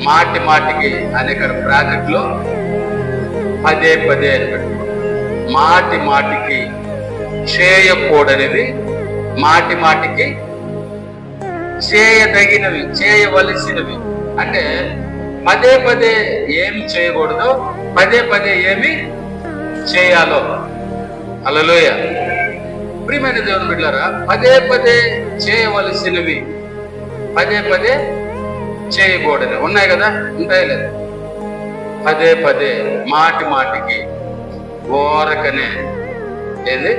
మాటి మాటికి అనేక బ్రాకెట్లో పదే పదే అని పెట్టుకోండి. మాటి మాటికి చేయకూడనివి, మాటి మాటికి చేయదగినవి, చేయవలసినవి. అంటే పదే పదే ఏమి చేయకూడదో, పదే పదే ఏమి చేయాలో. హల్లెలూయా. ప్రియమైన దేవుని బిడ్డలారా, పదే పదే చేయవలసినవి, పదే పదే చేయకూడదు ఉన్నాయి కదా, ఉంటాయి లేదా? పదే పదే మాటి మాటికి ఊరకనే, ఏది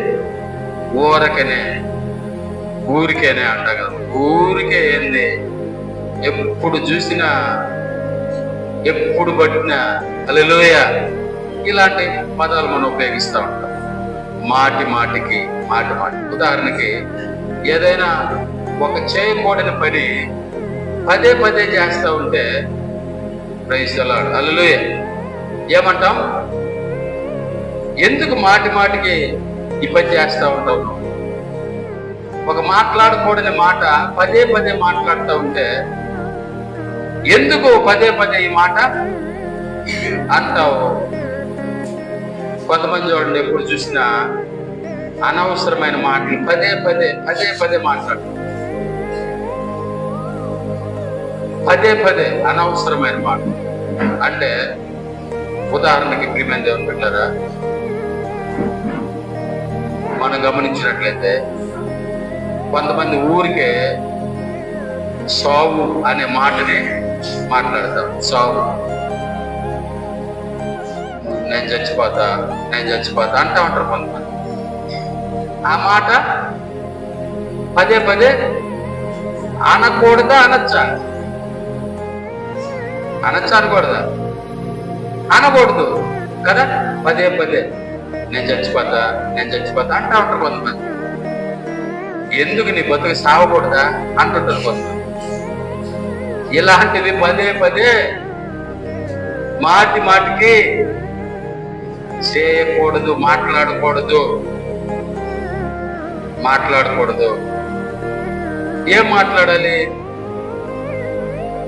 ఊరకనే, ఊరికేనే అంట కదా. ఊరికే ఏంది, ఎప్పుడు చూసినా, ఎప్పుడు పట్టినా హల్లెలూయా ఇలాంటి పదాలు మనం ఉపయోగిస్తూ ఉంటాం. మాటి మాటికి, మాటి మాటి. ఉదాహరణకి ఏదైనా ఒక చేయకూడని పని పదే పదే చేస్తూ ఉంటే ప్రైజ్ ది లార్డ్, హల్లెలూయా ఏమంటాం? ఎందుకు మాటి మాటికి ఈ పని చేస్తూ ఉంటావు? ఒక మాట్లాడకూడని మాట పదే పదే మాట్లాడుతూ ఉంటే ఎందుకు పదే పదే ఈ మాట అంటావు? కొంతమంది చూడండి, ఎప్పుడు చూసినా అనవసరమైన మాటలు పదే పదే పదే పదే మాట్లాడుతారు. పదే పదే అనవసరమైన మాట అంటే ఉదాహరణకి ప్రియమైన దేవుని బిడ్డలారా, మనం గమనించినట్లయితే కొంతమంది ఊరికే సావు అనే మాటని మాట్లాడతారు. సావు, నేను చచ్చిపోతా, నేను చచ్చిపోతా అంటా ఉంటారు కొంతమంది. ఆ మాట పదే పదే అనకూడదా, అనొచ్చా? అనొచ్చా, అనకూడదా? అనకూడదు కదా. పదే పదే నేను చచ్చిపోతా, నేను చచ్చిపోతా అంటా ఉంటారు కొంతమంది. ఎందుకు నీ బతుకు సావకూడదా అంటుంటారు కొంతమంది. ఇలాంటివి పదే పదే మాటి మాటికి చేయకూడదు, మాట్లాడకూడదు, మాట్లాడకూడదు. ఏం మాట్లాడాలి?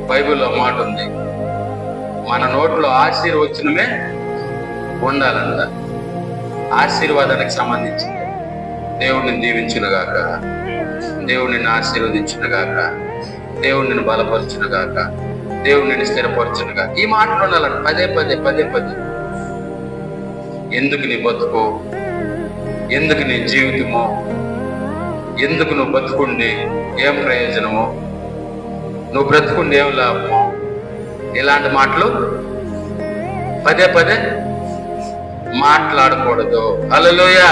బైబిల్లో మాట ఉంది, మన నోట్లో ఆశీర్వచనమే ఉండాలంట. ఆశీర్వాదానికి సంబంధించింది. దేవుడిని దీవించునుగాక, దేవుడిని ఆశీర్వదించునుగాక, దేవుడిని బలపరచునుగాక, దేవుడిని స్థిరపరచునుగాక. ఈ మాటలు ఉండాలంట పదే పదే పదే పదే. ఎందుకు నీ బతుకు, ఎందుకు నీ జీవితము, ఎందుకు నువ్వు బతుకుండి ఏం ప్రయోజనము, నువ్వు బ్రతుకుండి ఏం లాభము, ఇలాంటి మాటలు పదే పదే మాట్లాడకూడదు. హల్లెలూయా.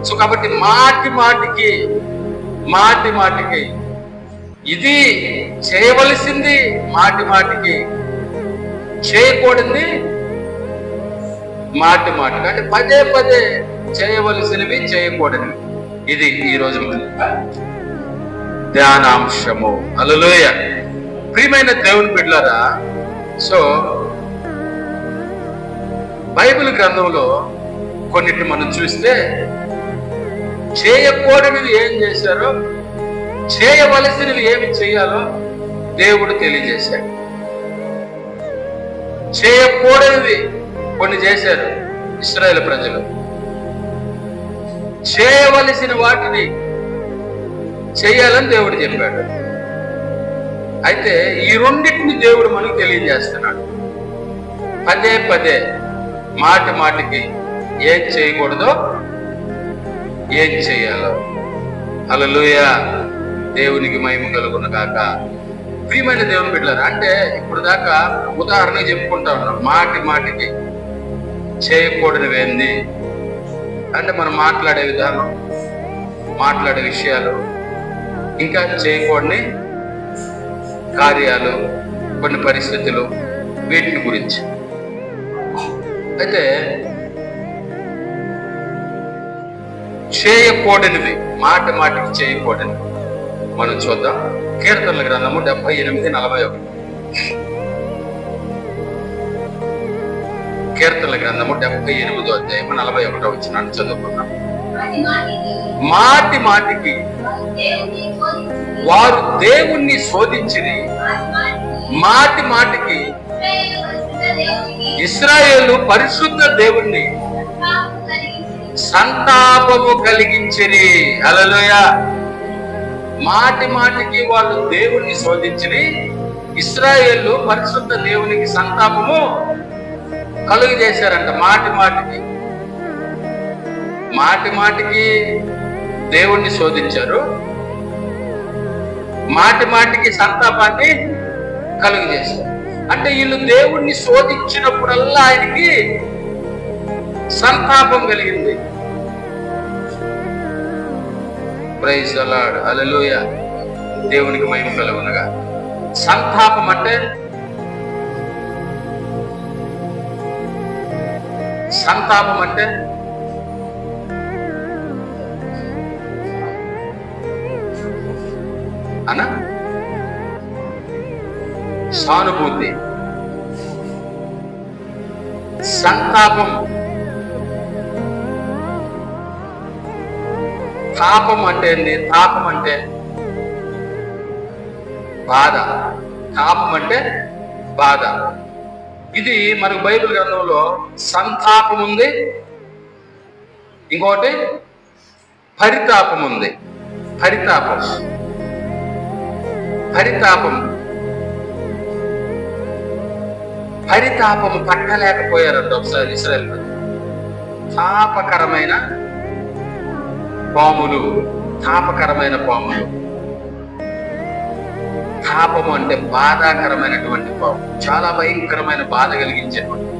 సో కాబట్టి మాటి మాటికి, మాటి మాటికి ఇది చేయవలసింది, మాటి మాటికి చేయకూడదు, మాటి మాటికి అంటే పదే పదే చేయవలసినవి, చేయకూడనివి. ఇది ఈరోజు ధ్యానాంశము. హల్లెలూయా. ప్రియమైన దేవుని బిడ్డలారా, సో బైబిల్ గ్రంథంలో కొన్నిటిని మనం చూస్తే చేయకూడనివి ఏం చేశారో, చేయవలసినవి ఏమి చేయాలో దేవుడు తెలియజేశాడు. చేయకూడనివి కొన్ని చేశారు ఇశ్రాయేలు ప్రజలు, చేయవలసిన వాటిని చేయాలని దేవుడు చెప్పాడు. అయితే ఈ రెండింటిని దేవుడు మనకు తెలియజేస్తున్నాడు. పదే పదే మాటి మాటికి ఏం చేయకూడదో, ఏం చేయాలో. హల్లెలూయా. దేవునికి మహిమ కలుగును గాక. ప్రియమైన దేవుని బిడ్డలారా, అంటే ఇప్పుడు దాకా ఉదాహరణ చెప్పుకుంటా ఉన్నాం. మాటి మాటికి చేయకూడనివేంది అంటే మనం మాట్లాడే విధానం, మాట్లాడే విషయాలు, ఇంకా చేయకూడని కార్యాలు, కొన్ని పరిస్థితులు, వీటిని గురించి. అయితే చేయకూడనివి, మాట మాటికి చేయకూడనివి మనం చూద్దాం. కీర్తనల గ్రంథము 78:41. కీర్తనల గ్రంథము 78:41 చదువుకున్నాం. మాటి మాటికి వారు దేవుణ్ణి శోధించిరి, మాటి మాటికి ఇశ్రాయేలు పరిశుద్ధ దేవుణ్ణి సంతాపము కలిగించిరి. హల్లెలూయా. మాటి మాటికి వాళ్ళు దేవుణ్ణి శోధించిరి. ఇశ్రాయేలు పరిశుద్ధ దేవునికి సంతాపము కలుగు చేశారంట. మాటి మాటికి మాటి మాటికి దేవుణ్ణి శోధించారు, మాటి మాటికి సంతాపాన్ని కలుగు చేశారు. అంటే వీళ్ళు దేవుణ్ణి శోధించినప్పుడల్లా ఆయనకి సంతాపం కలిగింది. Praise the lord. హల్లెలూయా. దేవునికి మహిమ కలుగునగా. సంతాపం అంటే అనా సానుభూతి. సంతాపం, తాపం అంటే ఏంటి? తాపం అంటే బాధ. తాపం అంటే బాధ. ఇది మనకు బైబిల్ గ్రంథంలో సంతాపం ఉంది, ఇంకోటి పరితాపం ఉంది. పరితాపము పట్టలేకపోయారంట ఒకసారి ఇశ్రాయేలు. తాపకరమైన పాములు. తాపము అంటే బాధాకరమైనటువంటి పాము, చాలా భయంకరమైన బాధ కలిగించేటువంటి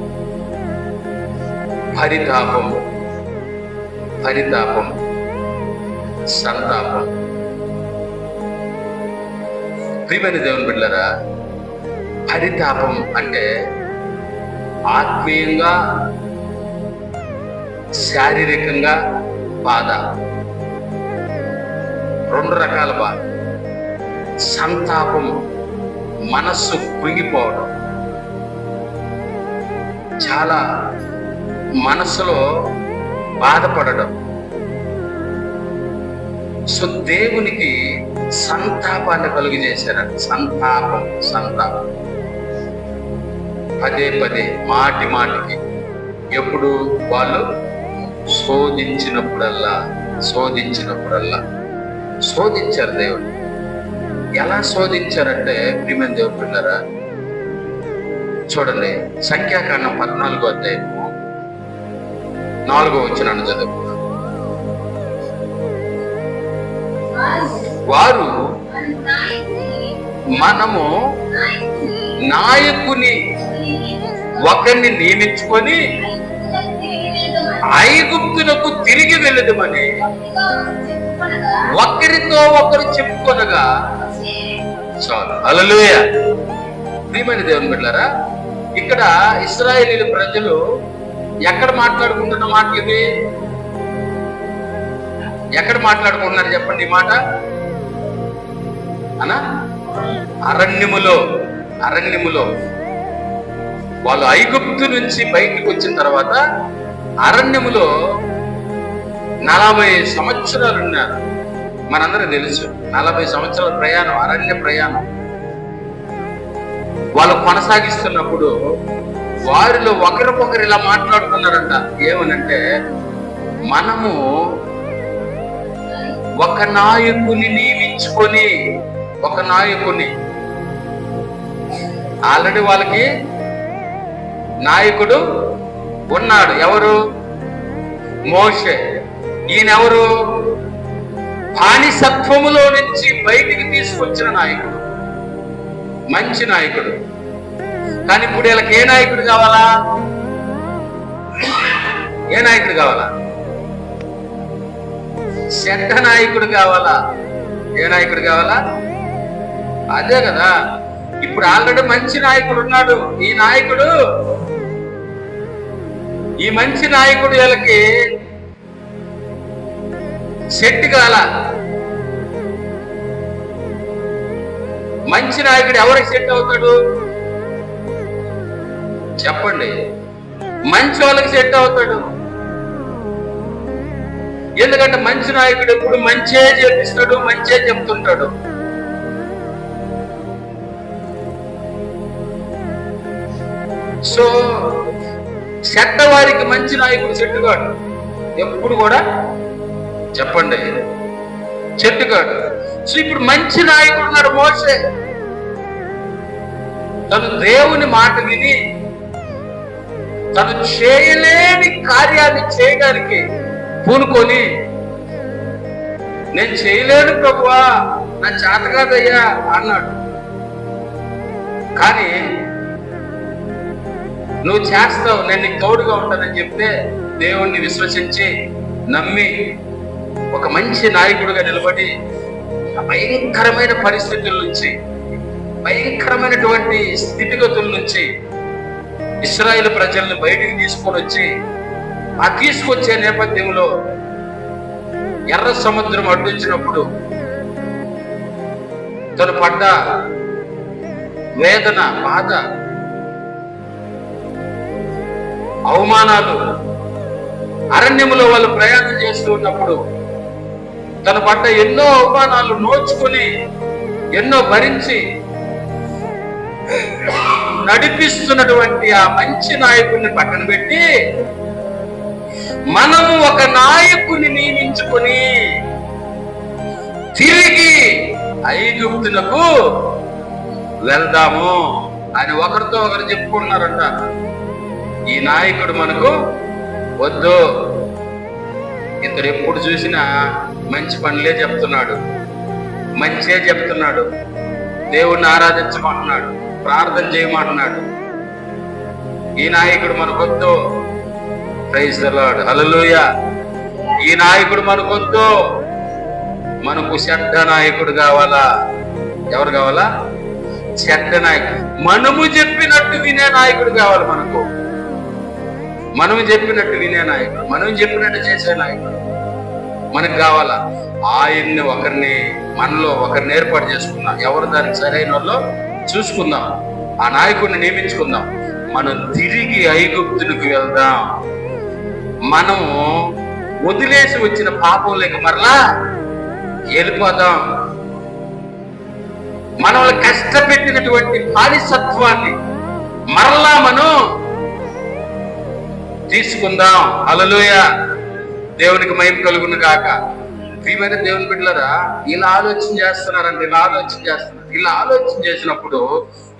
పరితాపం, సంతాపం. ప్రియమైన దేవుని బిడ్డలారా, పరితాపం అంటే ఆత్మీయంగా, శారీరకంగా బాధ, రెండు రకాల బాధ. సంతాపం మనస్సు కృంగిపోవడం, చాలా మనస్సులో బాధపడడం. సో దేవునికి సంతాపాన్ని కలుగు చేశారంట. సంతాపం పదే పదే మాటి మాటికి, ఎప్పుడు వాళ్ళు శోధించినప్పుడల్లా శోధించారు దేవుడు. ఎలా శోధించారంటే ప్రియమైన దేవుడు పిల్లరా, చూడండి సంఖ్యాకాండం 14వ అధ్యాయము 4వ వచనాన్ని చదువు. వారు మనము నాయకుని ఒకరిని నియమించుకొని ఐగుప్తులకు తిరిగి వెళ్ళదమని ఒకరితో ఒకరు చెప్పుకొనగా చాలు. హల్లెలూయా. ప్రియమైన దేవుని బిడ్డలారా, ఇక్కడ ఇశ్రాయేలీయుల ప్రజలు ఎక్కడ మాట్లాడుకుంటున్న మాటలు ఇవి? ఎక్కడ మాట్లాడుకుంటున్నారు చెప్పండి ఈ మాట? అనా అరణ్యములో వాళ్ళు ఐగుప్తు నుంచి బయటకు వచ్చిన తర్వాత అరణ్యములో 40 సంవత్సరాలు ఉన్నారు. మనందరం తెలుసు, 40 సంవత్సరాల ప్రయాణం, అరణ్య ప్రయాణం వాళ్ళు కొనసాగిస్తున్నప్పుడు వారిలో ఒకరికొకరు ఇలా మాట్లాడుతున్నారంట. ఏమనంటే, మనము ఒక నాయకుని నియమించుకొని, ఆల్రెడీ వాళ్ళకి నాయకుడు ఉన్నాడు. ఎవరు? మోషే. ఈయనెవరు? బానిసత్వములో నుంచి బయటికి తీసుకొచ్చిన నాయకుడు, మంచి నాయకుడు. కానీ ఇప్పుడు వీళ్ళకి ఏ నాయకుడు కావాలా? చెడ్డ నాయకుడు కావాలా? ఏ నాయకుడు కావాలా? అదే కదా. ఇప్పుడు ఆల్రెడీ మంచి నాయకుడు ఉన్నాడు. ఈ మంచి నాయకుడు వీళ్ళకి సెట్ కాల. మంచి నాయకుడు ఎవరికి సెట్ అవుతాడు చెప్పండి? మంచి వాళ్ళకి సెట్ అవుతాడు. ఎందుకంటే మంచి నాయకుడు ఎప్పుడు మంచే చేపిస్తాడు, మంచే చెప్తుంటాడు. సో చెడ్డవారికి మంచి నాయకుడు చెట్టుగాడు, ఎప్పుడు కూడా చెప్పండి చెట్టుగాడు. సో ఇప్పుడు మంచి నాయకుడు ఉన్నాడు మోషే. తను దేవుని మాట విని తను చేయలేని కార్యాన్ని చేయడానికి పూనుకొని, నేను చేయలేను ప్రభువా, నా చేత కాదయ్యా అన్నాడు. కానీ నువ్వు చేస్తావు, నేను నీకు తోడుగా ఉంటానని చెప్తే దేవుణ్ణి విశ్వసించి నమ్మి ఒక మంచి నాయకుడిగా నిలబడి భయంకరమైన పరిస్థితుల నుంచి, భయంకరమైనటువంటి స్థితిగతుల నుంచి ఇశ్రాయేలు ప్రజల్ని బయటికి తీసుకొని వచ్చి, ఆ తీసుకొచ్చే నేపథ్యంలో ఎర్ర సముద్రం అడ్డించినప్పుడు తను పడ్డ వేదన, బాధ, అవమానాలు, అరణ్యములో వాళ్ళు ప్రయాణం చేస్తూ ఉన్నప్పుడు తను పడ్డ ఎన్నో అవమానాలు నోచుకొని, ఎన్నో భరించి నడిపిస్తున్నటువంటి ఆ మంచి నాయకుడిని పక్కన పెట్టి మనము ఒక నాయకుని నియమించుకొని తిరిగి ఐగుప్తునకు వెళ్దాము అని ఒకరితో ఒకరు చెప్పుకుంటున్నారంట. ఈ నాయకుడు మనకు వద్దు, ఇతడు ఎప్పుడు చూసినా మంచి పనులే చెప్తున్నాడు, మంచే చెప్తున్నాడు, దేవుణ్ణి ఆరాధించమంటున్నాడు, ప్రార్థన చేయమంటున్నాడు, ఈ నాయకుడు మనకొద్దు. ప్రైజ్ ది లార్డ్, హల్లెలూయా. ఈ నాయకుడు మనకొద్దు, మనకు చెడ్డ నాయకుడు కావాలా. ఎవరు కావాలా? చెడ్డ నాయకుడు. మనము చెప్పినట్టు వినే నాయకుడు కావాలి మనకు. మనము చెప్పినట్టు వినే నాయకుడు, మనం చెప్పినట్టు చేసే నాయకుడు మనకు కావాలా. ఆయన్ని ఒకరిని, మనలో ఒకరిని ఏర్పాటు చేసుకుందాం. ఎవరు దానికి సరైన వాళ్ళు చూసుకుందాం, ఆ నాయకుడిని నియమించుకుందాం. మనం తిరిగి ఐగుప్తునికి వెళ్దాం. మనము వదిలేసి వచ్చిన పాపం లేక మరలా వెళ్ళిపోదాం. మనల్ని కష్టపెట్టినటువంటి బానిసత్వాన్ని మరలా మనం తీసుకుందాం. హల్లెలూయా, దేవునికి మహిమ కలుగును గాక. ప్రియమైన దేవుని బిడ్డలారా, ఇలా ఆలోచన చేస్తున్నారండి, ఇలా ఆలోచన చేస్తున్నారు. ఇలా ఆలోచన చేసినప్పుడు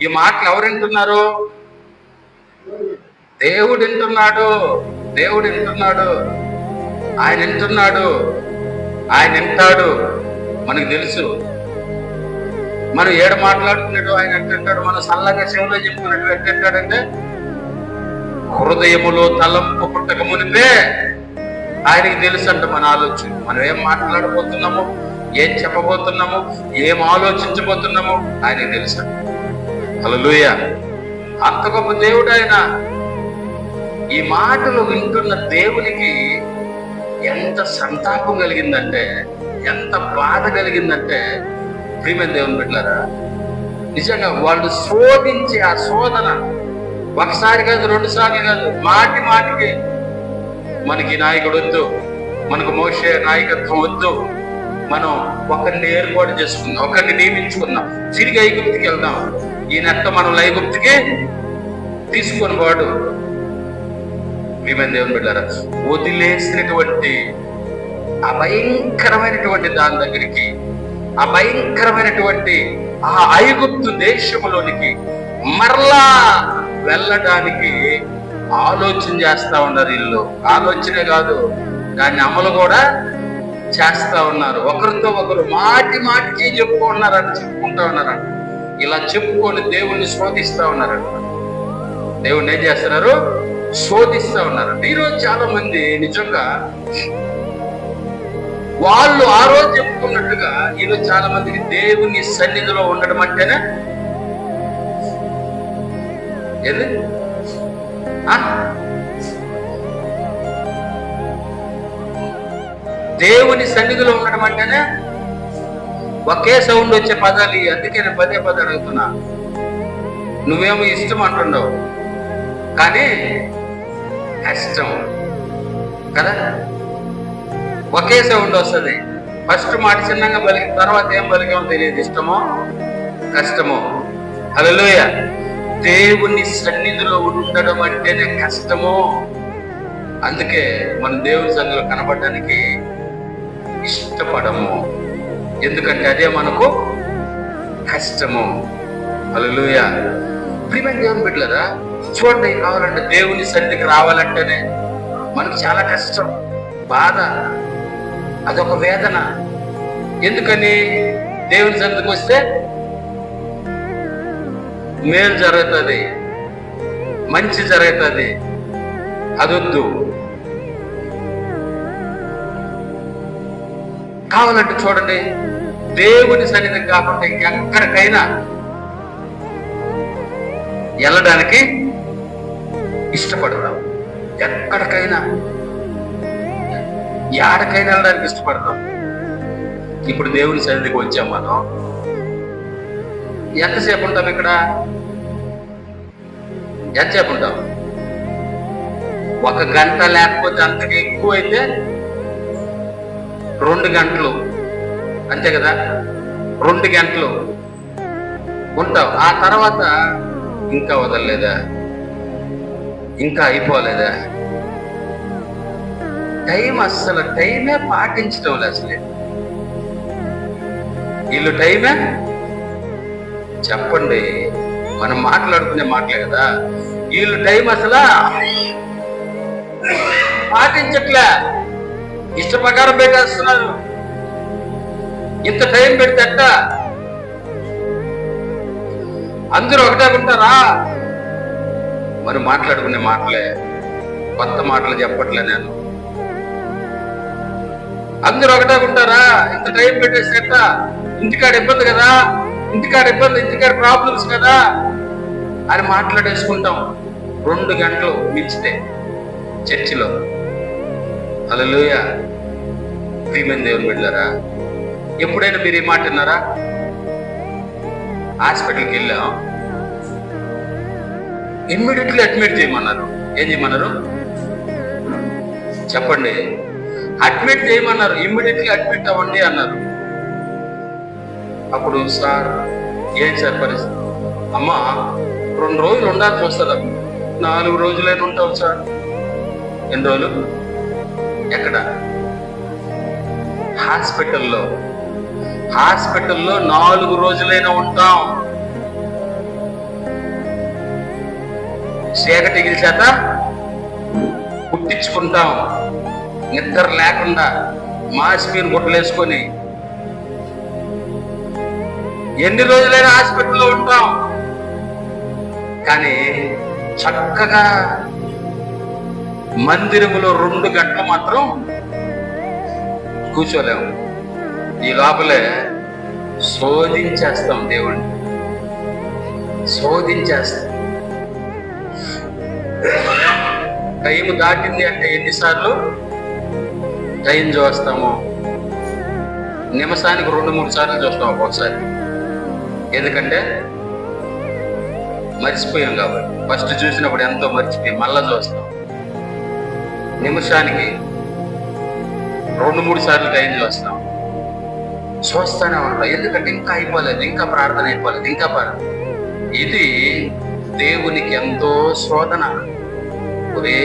ఈ మాటలు ఎవరు వింటున్నారు? దేవుడు వింటున్నాడు, దేవుడు వింటున్నాడు, ఆయన వింటున్నాడు, ఆయన వింటాడు. మనకు తెలుసు మనం ఏడు మాట్లాడుకున్నాడు ఆయన అంటుంటాడు. మనం సల్లగా శివులో చెప్పుకున్నట్టు ఎట్టుంటాడంటే, హృదయములో తలంపు పుట్టక మునిపే ఆయనకి తెలుసు అంట మన ఆలోచన. మనం ఏం మాట్లాడబోతున్నాము, ఏం చెప్పబోతున్నాము, ఏం ఆలోచించబోతున్నాము ఆయనకి తెలుసు. హల్లెలూయా, అంత గొప్ప దేవుడు ఆయన. ఈ మాటలు వింటున్న దేవునికి ఎంత సంతాపం కలిగిందంటే, ఎంత బాధ కలిగిందంటే, ప్రియమైన దేవుని బిడ్డలారా, నిజంగా వాళ్ళు శోధించి ఆ శోధన ఒకసారి కాదు, రెండు సార్లు కాదు, మాటి మాటికి మనకి నాయకుడు వద్దు, మనకు మోషే నాయకత్వం వద్దు, మనం ఒకరిని ఏర్పాటు చేసుకుందాం, ఒకరిని నియమించుకుందాం, తిరిగి ఐగుప్తికి వెళ్దాం. ఈ నెట్ట మనం ఐగుప్తికి తీసుకొని వాడు. ప్రియమైన దేవుని బిడ్డలారా, వదిలేసినటువంటి అభయంకరమైనటువంటి దాని దగ్గరికి, అభయంకరమైనటువంటి ఆ ఐగుప్తు దేశంలోనికి మరలా వెళ్ళడానికి ఆలోచన చేస్తా ఉన్నారు వీళ్ళు. ఆలోచనే కాదు, దాన్ని అమలు కూడా చేస్తా ఉన్నారు. ఒకరితో ఒకరు మాటి మాటికి చెప్పుకుంటా ఉన్నారంట. ఇలా చెప్పుకొని దేవుణ్ణి శోధిస్తా ఉన్నారంట. దేవుణ్ణి ఏం చేస్తున్నారు? శోధిస్తా ఉన్నారంట. ఈరోజు చాలా మంది నిజంగా వాళ్ళు ఆ రోజు చెప్పుకున్నట్టుగా ఈరోజు చాలా మందికి దేవుని సన్నిధిలో ఉండడం అంటేనే ఏది? దేవుని సన్నిధిలో ఉండడం అంటేనే ఒకే సౌండ్ వచ్చే పదాలు. అందుకే నేను పదే పదాలు అడుగుతున్నా. నువ్వేమో ఇష్టం అంటున్నావు, కానీ కష్టం కదా. ఒకే సౌండ్ వస్తుంది. ఫస్ట్ మాట చిన్నగా పలికి, తర్వాత ఏం పలికామో తెలియదు. ఇష్టమో కష్టమో. హల్లెలూయా. దేవుని సన్నిధిలో ఉండడం అంటేనే కష్టము. అందుకే మనం దేవుని సన్నిధిలో కనబడడానికి ఇష్టపడము, ఎందుకంటే అదే మనకు కష్టము. హల్లెలూయా. ప్రియమైన దేవుని బిడ్డలారా, చూడండి, కావాలంటే దేవుని సన్నిధికి రావాలంటేనే మనకు చాలా కష్టం, బాధ, అదొక వేదన. ఎందుకని? దేవుని సన్నిధికి వస్తే మేలు జరుగుతుంది, మంచి జరుగుతుంది. అదొద్దు. కావాలంటే చూడండి, దేవుని సన్నిధి కాకుండా ఇంకెక్కడికైనా వెళ్ళడానికి ఇష్టపడతాం. ఎక్కడికైనా ఎక్కడికైనా వెళ్ళడానికి ఇష్టపడతాం. ఇప్పుడు దేవుని సన్నిధికి వచ్చాం. మనం ఎంతసేపు ఉంటాం ఇక్కడ? ఎంతసేపు ఉంటాం? 1 గంట, లేకపోతే అంతకు ఎక్కువ అయితే 2 గంటలు, అంతే కదా? 2 గంటలు ఉంటావు. ఆ తర్వాత ఇంకా వదలలేదా? ఇంకా అయిపోలేదా? టైం అస్సలు టైమే పాటించడం లేదు. అసలే వీళ్ళు టైమే చెప్పండి, మనం మాట్లాడుకునే మాటలే కదా. వీళ్ళు టైం అసలు పాటించట్లే, ఇష్ట ప్రకారం పెట్టేస్తున్నారు. ఇంత టైం పెడితే అందరూ ఒకటే ఉంటారా? మరి మాట్లాడుకునే మాటలే, కొత్త మాటలు చెప్పట్లే నేను. అందరూ ఒకటే ఉంటారా? ఇంత టైం పెట్టేసేట ఇంటికాడ ఇబ్బంది కదా, ఇంటికాడ ఇబ్బంది, ఇంటికాడ ప్రాబ్లమ్స్ కదా అని మాట్లాడేసుకుంటాం. 2 గంటలు మించితే చర్చిలో. హల్లెలూయా. ప్రియమైన దేవుని బిడ్డలారా, ఎప్పుడైనా మీరు ఈ మాట విన్నారా? హాస్పిటల్కి వెళ్ళాం, ఇమ్మీడియట్లీ అడ్మిట్ చేయమన్నారు. ఏం చేయమన్నారు చెప్పండి? అడ్మిట్ చేయమన్నారు. ఇమ్మీడియట్లీ అడ్మిట్ అవ్వండి అన్నారు. అప్పుడు సార్, ఏం సార్ పరిస్థితి? అమ్మా 2 రోజులు ఉండాల్సి వస్తుంది. 4 రోజులైనా ఉంటావు సార్. ఎన్ని రోజులు? ఎక్కడ? హాస్పిటల్లో 4 రోజులైనా ఉంటాం. చీకటిగిల చేత పుట్టించుకుంటాం, నిద్ర లేకుండా మాస్పీర్ గుట్టలేసుకొని ఎన్ని రోజులైనా హాస్పిటల్లో ఉంటాం. కానీ చక్కగా మందిరములో 2 గంటలు మాత్రం కూర్చోలేము. ఈ లోపలే శోధించేస్తాం, దేవుణ్ణి శోధించేస్తాం. టైం దాటింది అంటే ఎన్నిసార్లు టైం చూస్తాము? నిమిషానికి 2-3 సార్లు చూస్తాం ఒక్కొక్కసారి. ఎందుకంటే మర్చిపోయాం కాబట్టి. ఫస్ట్ చూసినప్పుడు ఎంతో మర్చిపోయి మళ్ళా చూస్తాం. నిమిషానికి 2-3 సార్లు టైం చూస్తాం. చూస్తానే ఉంటాం. ఎందుకంటే ఇంకా అయిపోలేదు, ఇంకా ప్రార్థన అయిపోలేదు, ఇంకా ఇది దేవునికి ఎంతో శోధన. ఒరే,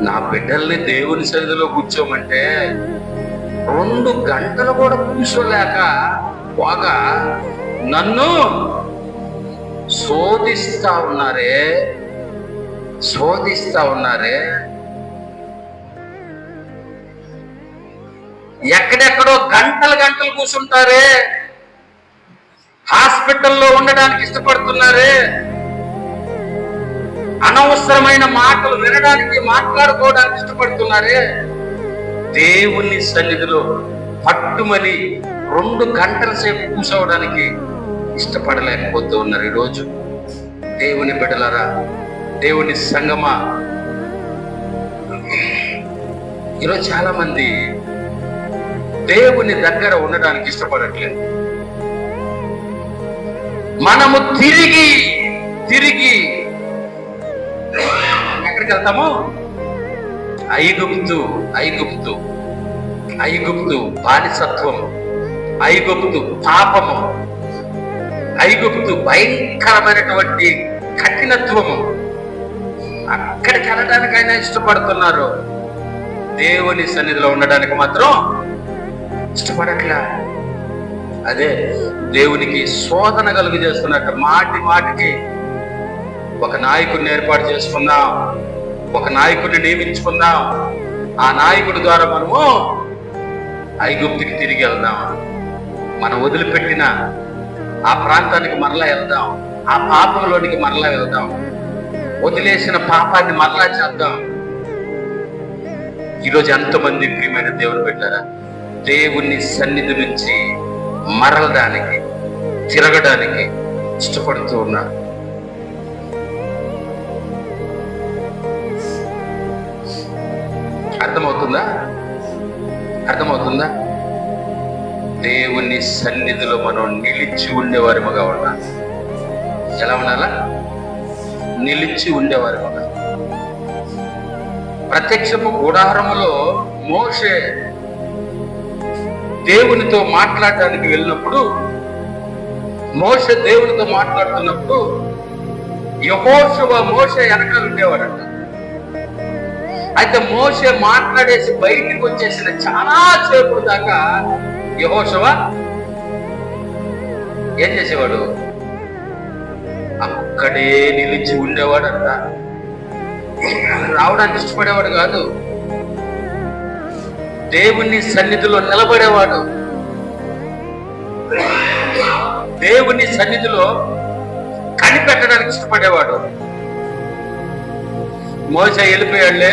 నా బిడ్డల్ని దేవుని సన్నిధిలో కూర్చోమంటే 2 గంటలు కూడా కూర్చోలేక పోగా నన్ను శోధిస్తా ఉన్నారే. ఎక్కడెక్కడో గంటలు కూర్చుంటారే, హాస్పిటల్లో ఉండడానికి ఇష్టపడుతున్నారే, అనవసరమైన మాటలు వినడానికి, మాట్లాడుకోవడానికి ఇష్టపడుతున్నారే. దేవుని సన్నిధిలో పట్టుమని 2 గంటల సేపు కూర్చోవడానికి ఇష్టపడలేకపోతూ ఉన్నారు ఈరోజు. దేవుని బిడ్డలారా, దేవుని సంగమా, ఈరోజు చాలా మంది దేవుని దగ్గర ఉండడానికి ఇష్టపడట్లేదు. మనము తిరిగి ఎక్కడికి వెళ్తాము? ఐగుప్తు బానిసత్వం, ఐగుప్తు పాపము, ఐగుప్తు భయంకరమైనటువంటి కఠినత్వము, అక్కడికి వెళ్ళడానికైనా ఇష్టపడుతున్నారు, దేవుని సన్నిధిలో ఉండడానికి మాత్రం ఇష్టపడట్లా. అదే దేవునికి శోధన కలుగు చేస్తున్నట్టు మాటి మాటికి ఒక నాయకుడిని ఏర్పాటు చేసుకుందాం, ఒక నాయకుడిని నియమించుకుందాం, ఆ నాయకుడి ద్వారా మనము ఐగుప్తుకి తిరిగి వెళ్దాం, మనం వదిలిపెట్టిన ఆ ప్రాంతానికి మరలా వెళ్దాం, ఆ పాపంలోనికి మరలా వెళ్దాం, వదిలేసిన పాపాన్ని మరలా చేద్దాం. ఈరోజు ఎంతమంది ప్రియమైన దేవుని పెట్టారా దేవుని సన్నిధి నుంచి మరలడానికి, తిరగడానికి ఇష్టపడుతూ ఉన్నారు. అర్థమవుతుందా? అర్థమవుతుందా? దేవుని సన్నిధిలో మనం నిలిచి ఉండేవారిగా ఉండాలి. ఎలా ఉండాలా? నిలిచి ఉండేవారిగా. ప్రత్యక్షపు గుడారములో మోషే దేవునితో మాట్లాడడానికి వెళ్ళినప్పుడు, మోషే దేవునితో మాట్లాడుతున్నప్పుడు యెహోషువ మోషే వెనకాల ఉండేవాడంట. అయితే మోషే మాట్లాడేసి బయటికి వచ్చేసిన చాలా సేపు దాకా యెహోషువ ఏం చేసేవాడు? అక్కడే నిలిచి ఉండేవాడంట. రావడానికి ఇష్టపడేవాడు కాదు, దేవుని సన్నిధిలో నిలబడేవాడు, దేవుని సన్నిధిలో కనిపెట్టడానికి ఇష్టపడేవాడు. మోషే వెళ్ళిపోయాడులే,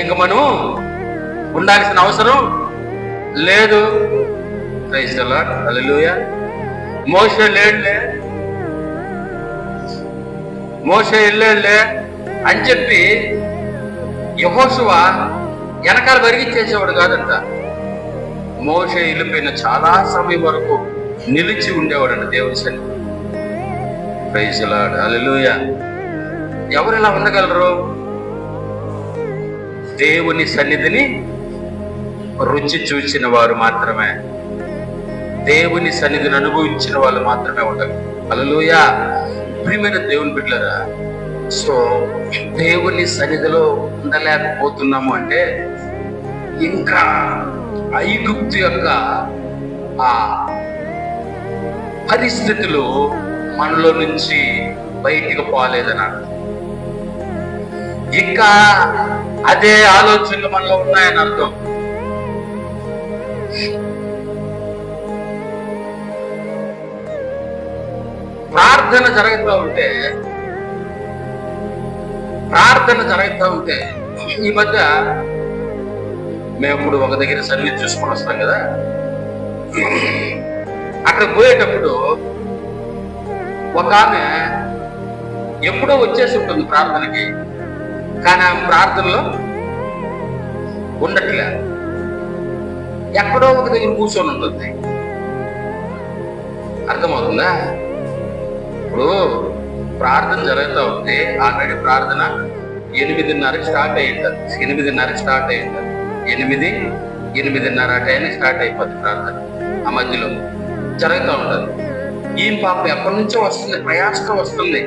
ఇంక మనం ఉండాల్సిన అవసరం లేదు. ప్రైజ్ ది లార్డ్, హల్లెలూయా. మోషే లేడులే, మోషే వెళ్ళాడులే అని చెప్పి యెహోషువ వెనకాల పరిగెత్తేసేవాడు కాదంట. మోషే వెళ్ళిపోయిన చాలా సమయం వరకు నిలిచి ఉండేవాడంట దేవుని సన్నిధి. ప్రైజ్ ది లార్డ్, హల్లెలూయా. ఎవరు ఇలా ఉండగలరు? దేవుని సన్నిధిని రుచి చూసిన వారు మాత్రమే, దేవుని సన్నిధిని అనుభవించిన వాళ్ళు మాత్రమే ఉండగలరు. హల్లెలూయా. ప్రియమైన దేవుని బిడ్డలారా, సో దేవుని సన్నిధిలో ఉండలేకపోతున్నాము అంటే ఇంకా ఐగుప్తు యొక్క ఆ పరిస్థితులు మనలో నుంచి బయటికి పోలేదని అర్థం. ఇంకా అదే ఆలోచనలు మనలో ఉన్నాయని అర్థం. ప్రార్థన జరుగుతూ ఉంటే ఈ మధ్య మేము ఇప్పుడు ఒక దగ్గర సర్వీస్ చూసుకొని వస్తాం కదా, అక్కడ పోయేటప్పుడు ఒక ఆమె ఎప్పుడో వచ్చేసి ఉంటుంది ప్రార్థనకి, కానీ ఆమె ప్రార్థనలో ఉండట్లే, ఎక్కడో ఒక దగ్గర కూర్చొని ఉంటుంది. అర్థమవుతుందా? ఇప్పుడు ప్రార్థన జరుగుతూ ఉంటే ఆల్రెడీ ప్రార్థన 8:30కి స్టార్ట్ అయ్యింది. 8:30కి స్టార్ట్ అయ్యింది. 8:30 టైంకి స్టార్ట్ అయిపోద్ది ప్రార్థన. ఆ మధ్యలో జరుగుతూ ఉంటుంది. ఈ పాప ఎక్కడి నుంచో వస్తుంది, ప్రయాసంగా వస్తుంది,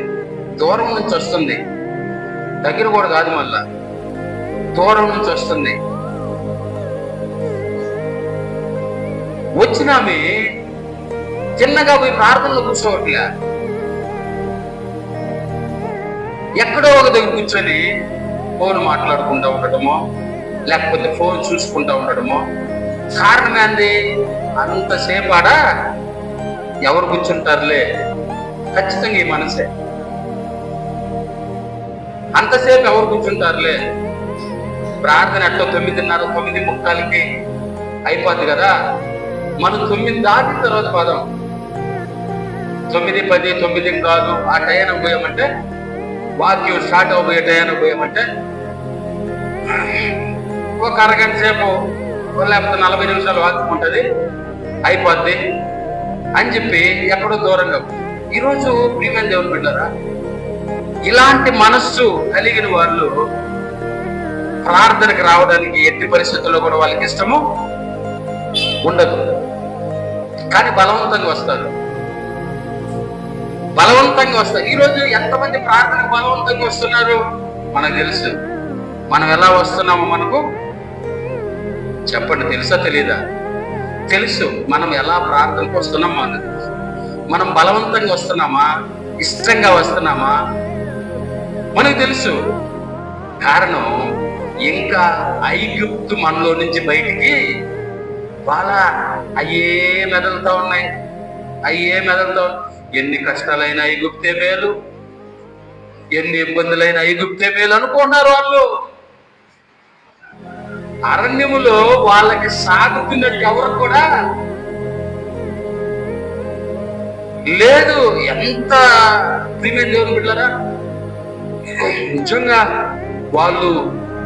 దూరం నుంచి వస్తుంది, దగ్గర కూడా కాదు, మళ్ళా దూరం నుంచి వస్తుంది. వచ్చినామే చిన్నగా పోయి ప్రార్థనలో కూర్చోవట్లే, ఎక్కడో ఒక దగ్గర కూర్చొని ఫోన్ మాట్లాడుకుంటూ ఉండటమో లేకపోతే ఫోన్ చూసుకుంటూ ఉండటమో. కారణం ఏంది? అంతసేపు ఆడ ఎవరు కూర్చుంటారులే, ఖచ్చితంగా ఈ మనసే. అంతసేపు ఎవరు కూర్చుంటారులే, ప్రార్థన అట్లా 9:30, 9:45కి అయిపోద్ది కదా, మనం 9 దాటిన తర్వాత పదం 9:10, 9 కాదు ఆ టైంకి పోయామంటే, వాక్యం స్టార్ట్ అవబోయే టైంకి పోయామంటే ఒక అరగంట సేపు లేకపోతే 40 నిమిషాలు వాక్యం ఉంటుంది, అయిపోద్ది అని చెప్పి ఎక్కడో దూరంగా. ఈరోజు ప్రియమైన దేవుని బిడ్డలారా, ఇలాంటి మనస్సు కలిగిన వాళ్ళు ప్రార్థనకు రావడానికి ఎట్టి పరిస్థితుల్లో కూడా వాళ్ళకి ఇష్టము ఉండదు, కానీ బలవంతంగా వస్తారు. బలవంతంగా వస్తారు. ఈరోజు ఎంతమంది ప్రార్థనకు బలవంతంగా వస్తున్నారు మనకు తెలుసు. మనం ఎలా వస్తున్నామో మనకు చెప్పండి, తెలుసా తెలీదా? తెలుసు. మనం ఎలా ప్రార్థనకు వస్తున్నామో మనకు తెలుసు. మనం బలవంతంగా వస్తున్నామా, ఇష్టంగా వస్తున్నామా మనకు తెలుసు. కారణం, ఇంకా ఐగుప్తు మనలో నుంచి బయటికి వాళ్ళ అయ్యే మెదలుతా ఉన్నాయి. ఎన్ని కష్టాలైన ఐగుప్తే మేలు, ఎన్ని ఇబ్బందులైన ఐగుప్తే మేలు అనుకున్నారు వాళ్ళు. అరణ్యములో వాళ్ళకి సాగుతున్నట్టు ఎవరు కూడా లేదు. ఎంత ప్రియమైన దేవుని బిడ్డలారా, నిజంగా వాళ్ళు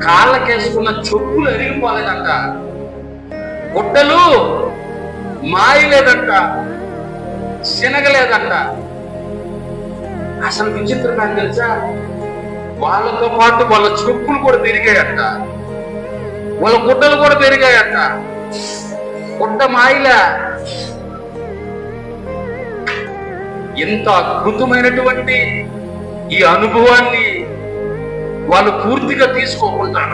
కాళ్ళకేసుకున్న చెప్పులు అరిగిపోలేదంట, గుడ్డలు మాయలేదంట, శనగలేదంట. అసలు విచిత్రంగా తెలుసా, వాళ్ళతో పాటు వాళ్ళ చెప్పులు కూడా పెరిగాయంట, వాళ్ళ గుడ్డలు కూడా పెరిగాయంట. గుడ్డ మాయలే. ఎంత అద్భుతమైనటువంటి ఈ అనుభవాన్ని వాళ్ళు పూర్తిగా తీసుకోకుండా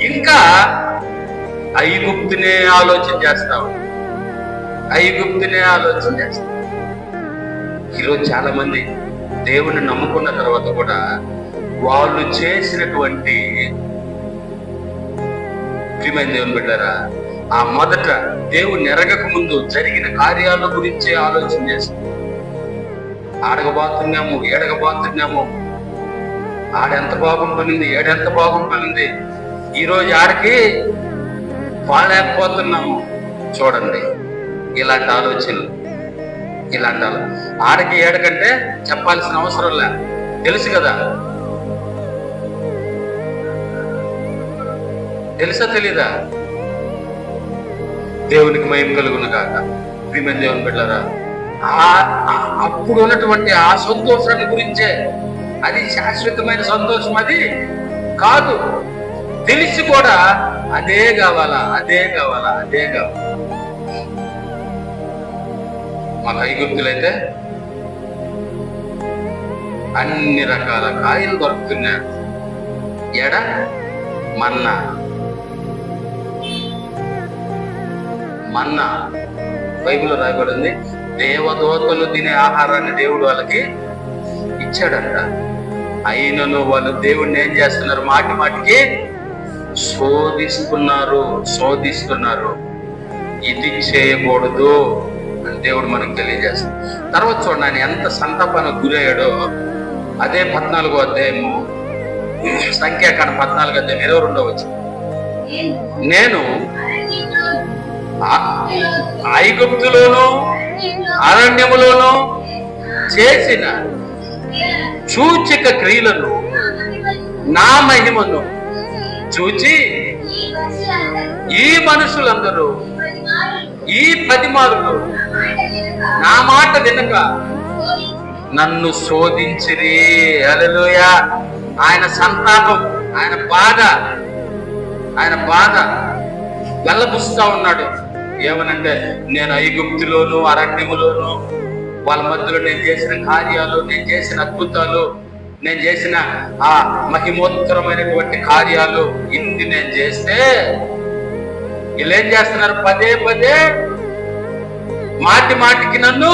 ఇంకా ఐగుప్తునే ఆలోచన చేస్తావు. ఈరోజు చాలా మంది దేవుని నమ్ముకున్న తర్వాత కూడా వాళ్ళు చేసినటువంటి, ప్రియమైన దేవుని బిడ్డారా, ఆ మొదట దేవుని ఎరగక ముందు జరిగిన కార్యాల గురించే ఆలోచన చేస్తాం. ఆడగబాతున్నాము, ఏడగబాతున్నాము, ఆడెంత బాగుంటుంది, ఏడెంత బాగుంటుంది, ఈరోజు ఆడికి బాగాలేకపోతున్నాము. చూడండి, ఇలాంటి ఆలోచనలు. ఆడికి ఏడకంటే చెప్పాల్సిన అవసరం లే, తెలుసు కదా. తెలుసా తెలీదా? దేవునికి మహిమ కలుగును గాక. ప్రియమైన దేవుని బిడ్డలారా, అప్పుడు ఉన్నటువంటి ఆ సంతోషాన్ని గురించే, అది శాశ్వతమైన సంతోషం అది కాదు. తెలిసి కూడా అదే కావాలా. మన ఐగుప్తులైతే అన్ని రకాల కాయలు దొరుకుతున్నాయి. ఎడ మన్నా బైబిల్లో రాయబడింది, దేవదూతలు తినే ఆహారాన్ని దేవుడు వాళ్ళకి ఇచ్చాడంట. అయినను వాళ్ళు దేవుడిని ఏం చేస్తున్నారు? మాటికి శోధిస్తున్నారు. ఇది చేయకూడదు అని దేవుడు మనకు తెలియజేస్తాడు. తర్వాత చూడండి, ఆయన ఎంత సంతాపానికి గురయ్యాడో. అదే 14వ అధ్యాయము, సంఖ్యాకాండం 14వ అధ్యాయం 22వ వచనం. నేను ఐగుప్తులోను అరణ్యములోను చేసిన సూచక క్రియలను, నా మహిమను చూచి ఈ మనుషులందరూ, ఈ 10 మారులు నా మాట వినక నన్ను శోధించిరి. హల్లెలూయా. ఆయన సంతాపం, ఆయన బాధ వెళ్ళబుస్తా ఉన్నాడు. ఏమనంటే, నేను ఐగుప్తులోను అరణ్యములోను వాళ్ళ మధ్యలో నేను చేసిన కార్యాలు, నేను చేసిన అద్భుతాలు, నేను చేసిన ఆ మహిమోత్తరమైనటువంటి కార్యాలు ఇన్ని నేను చేస్తే వీళ్ళు ఏం చేస్తున్నారు? పదే మాటికి నన్ను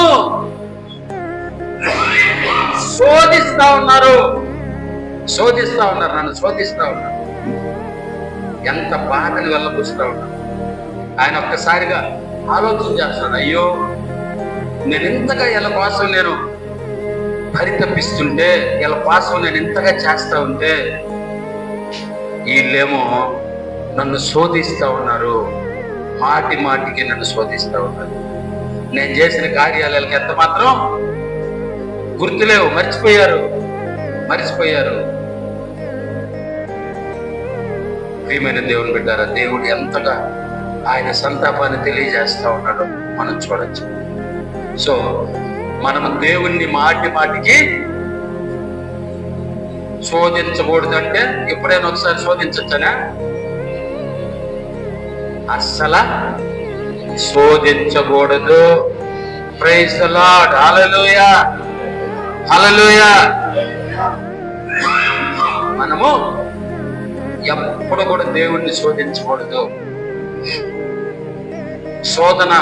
శోధిస్తా ఉన్నారు. ఎంత బాధని వెళ్ళబుస్తా ఉన్నారు. ఆయన ఒక్కసారిగా ఆలోచన చేస్తాడు, అయ్యో నేను ఇంతగా వీళ్ళ కోసం నేను పరితపిస్తుంటే, వీళ్ళ కోసం నేను ఇంతగా చేస్తా ఉంటే, వీళ్ళేమో నన్ను శోధిస్తా ఉన్నారు. మాటికి నన్ను శోధిస్తా ఉన్నారు. నేను చేసిన కార్యాలయాలకి ఎంత మాత్రం గుర్తులేవు, మర్చిపోయారు. ప్రియమైన దేవుని బిడ్డారా, దేవుడు ఎంతగా ఆయన సంతాపాన్ని తెలియజేస్తా ఉన్నాడో మనం చూడొచ్చు. సో మనము దేవుణ్ణి మాటికి శోధించకూడదంటే, ఎప్పుడైనా ఒకసారి శోధించొచ్చనా? అస్సలు శోధించకూడదు. Praise the lord. హల్లెలూయా, హల్లెలూయా. మనము ఎప్పుడు కూడా దేవుణ్ణి శోధించకూడదు. శోధన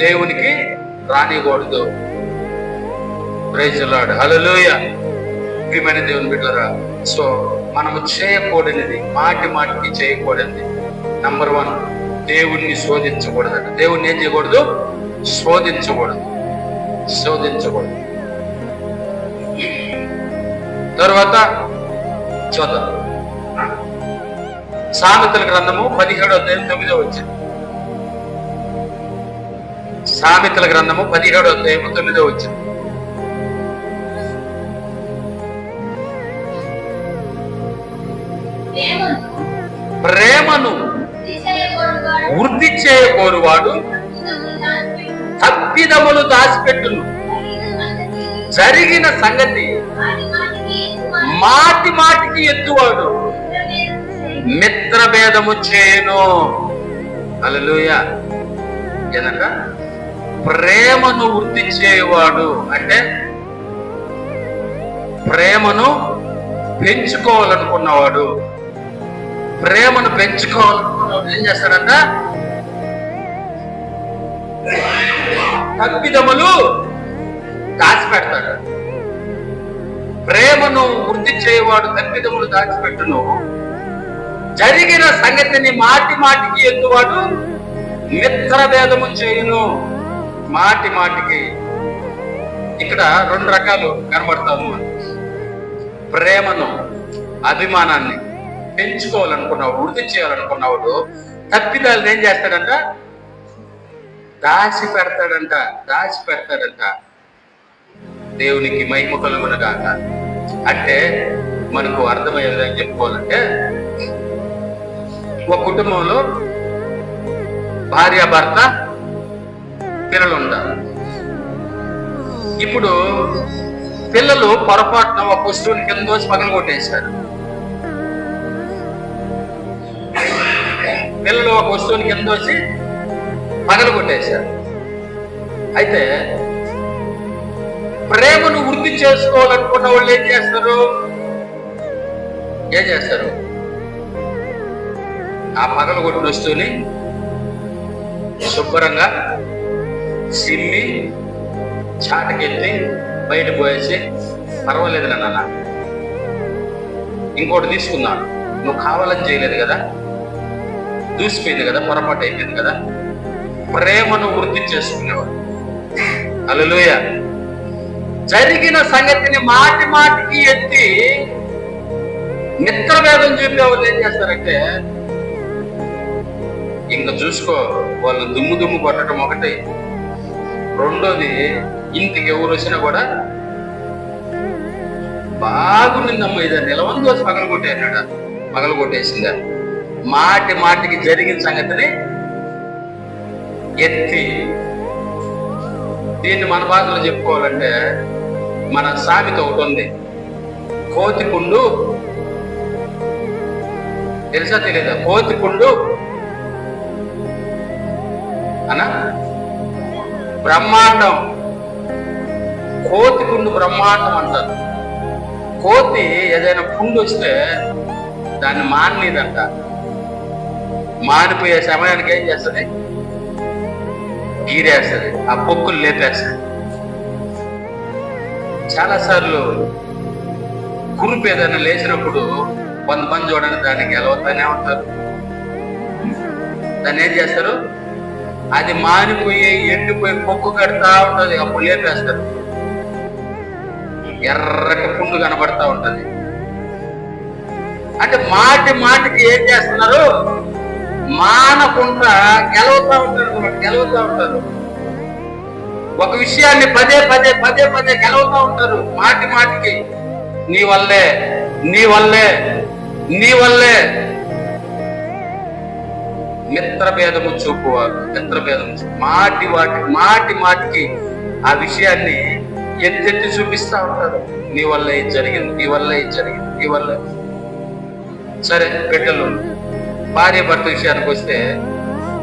దేవునికి రానికూడదు. Praise the lord. హల్లెలూయా. ప్రియమైన దేవుని బిడ్డలారా, సో మనము చేయకూడనిది, మాటికి చేయకూడనిది నంబర్ 1, దేవుణ్ణి శోధించకూడదు. దేవుణ్ణి ఏం చేయకూడదు? శోధించకూడదు. తర్వాత చూద్దాం. సామెతల గ్రంథము 17వ అధ్యాయం 9వ వచనం. సామెతల గ్రంథము 17వ అధ్యాయం 9వ వచనం. ప్రేమను వృద్ధి చేయకోరువాడు తప్పిదములు దాచిపెట్టును, జరిగిన సంగతి మాటికి ఎత్తువాడు మిత్రభేదము చేయను. హల్లెలూయా. ఏదన్నా ప్రేమను వృద్ధి చేయవాడు అంటే ప్రేమను పెంచుకోవాలనుకున్నవాడు, ప్రేమను పెంచుకోవాలనుకున్నవాడు ఏం చేస్తాడంట? తప్పిదములు దాచిపెడతాడు. ప్రేమను వృద్ధి చేయవాడు తప్పిదములు దాచిపెట్టును, జరిగిన సంగతిని మాటికి ఎత్తువాడు మిత్రభేదము చేయును. మాటికి ఇక్కడ 2 రకాలు కనబడతాము. ప్రేమను, అభిమానాన్ని పెంచుకోవాలనుకున్నావు, వృద్ధి చేయాలనుకున్నాడు, తప్పిదాలు ఏం చేస్తాడంట? దాచి పెడతాడంట. దేవునికి మహిమ కలుగునుగాక. అంటే మనకు అర్థమయ్యేది అని చెప్పుకోవాలంటే, ఒక కుటుంబంలో భార్య, భర్త, పిల్లలు ఉంటారు. ఇప్పుడు పిల్లలు పొరపాటున ఒక వస్తువుని కింద దోసి పగలు కొట్టేశారు. పిల్లలు ఒక వస్తువుని కింద దోసి పగలు కొట్టేశారు. అయితే ప్రేమను వృద్ధి చేసుకోవాలనుకున్న వాళ్ళు ఏం చేస్తారు? ఆ పగలు కొట్టిన వస్తువుని శుభ్రంగా సిమ్మి చాటకెత్తి బయట పోయేసి, పర్వాలేదు నాన్న, ఇంకోటి తీసుకున్నాను, నువ్వు కావాలని చేయలేదు కదా, దూసిపోయింది కదా, పొరపాటు అయిపోయింది కదా. ప్రేమను వృద్ధి చేసుకునేవాడు. హల్లెలూయా. జరిగిన సంగతిని మాటికి ఎత్తి మిత్రభేదం చూపే వాళ్ళు ఏం చేస్తారంటే, ఇంకా చూసుకో, వాళ్ళు దుమ్ము కొట్టడం ఒకటి, రెండోది ఇంటికి ఎవరు వచ్చినా కూడా బాగుండిందమ్మా, ఇదా నిలవని దోసి పగలు కొట్టేసిందా. మాటికి జరిగిన సంగతిని ఎత్తి, దీన్ని మన భాషలో చెప్పుకోవాలంటే మన సామెత ఒకటి ఉంది, కోతిపుండు తెలుసా తెలీదా? కోతిపుండు అనా బ్రహ్మాండం, కోతిపుండు బ్రహ్మాండం అంటారు. కోతి ఏదైనా పుండు వస్తే దాన్ని మానేదంట. మానిపోయే సమయానికి ఏం చేస్తుంది? గీరేస్తుంది, ఆ పొక్కులు లేపేస్తుంది. చాలాసార్లు కురుపు ఏదైనా లేచినప్పుడు కొంతమంది చూడండి దానికి ఎలవుతానే ఉంటారు. దాన్ని ఏం చేస్తారు? అది మానిపోయి ఎండిపోయి పొక్కు కడతా ఉంటుంది, అప్పుడు లేపేస్తారు. ఎర్రటి పుండు కనబడతా ఉంటది. అంటే మాటికి ఏం చేస్తున్నారు? మానకుండా గెలవుతా ఉంటారు. ఒక విషయాన్ని పదే గెలవుతా ఉంటారు. మాటికి నీ వల్లే మిత్రభేదము చూపువారు. మాటికి ఆ విషయాన్ని ఎత్తెత్తి చూపిస్తా ఉంటారు. నీ వల్ల ఇది జరిగింది, నీ వల్ల. సరే, బిడ్డలు, భార్య భర్త విషయానికి వస్తే,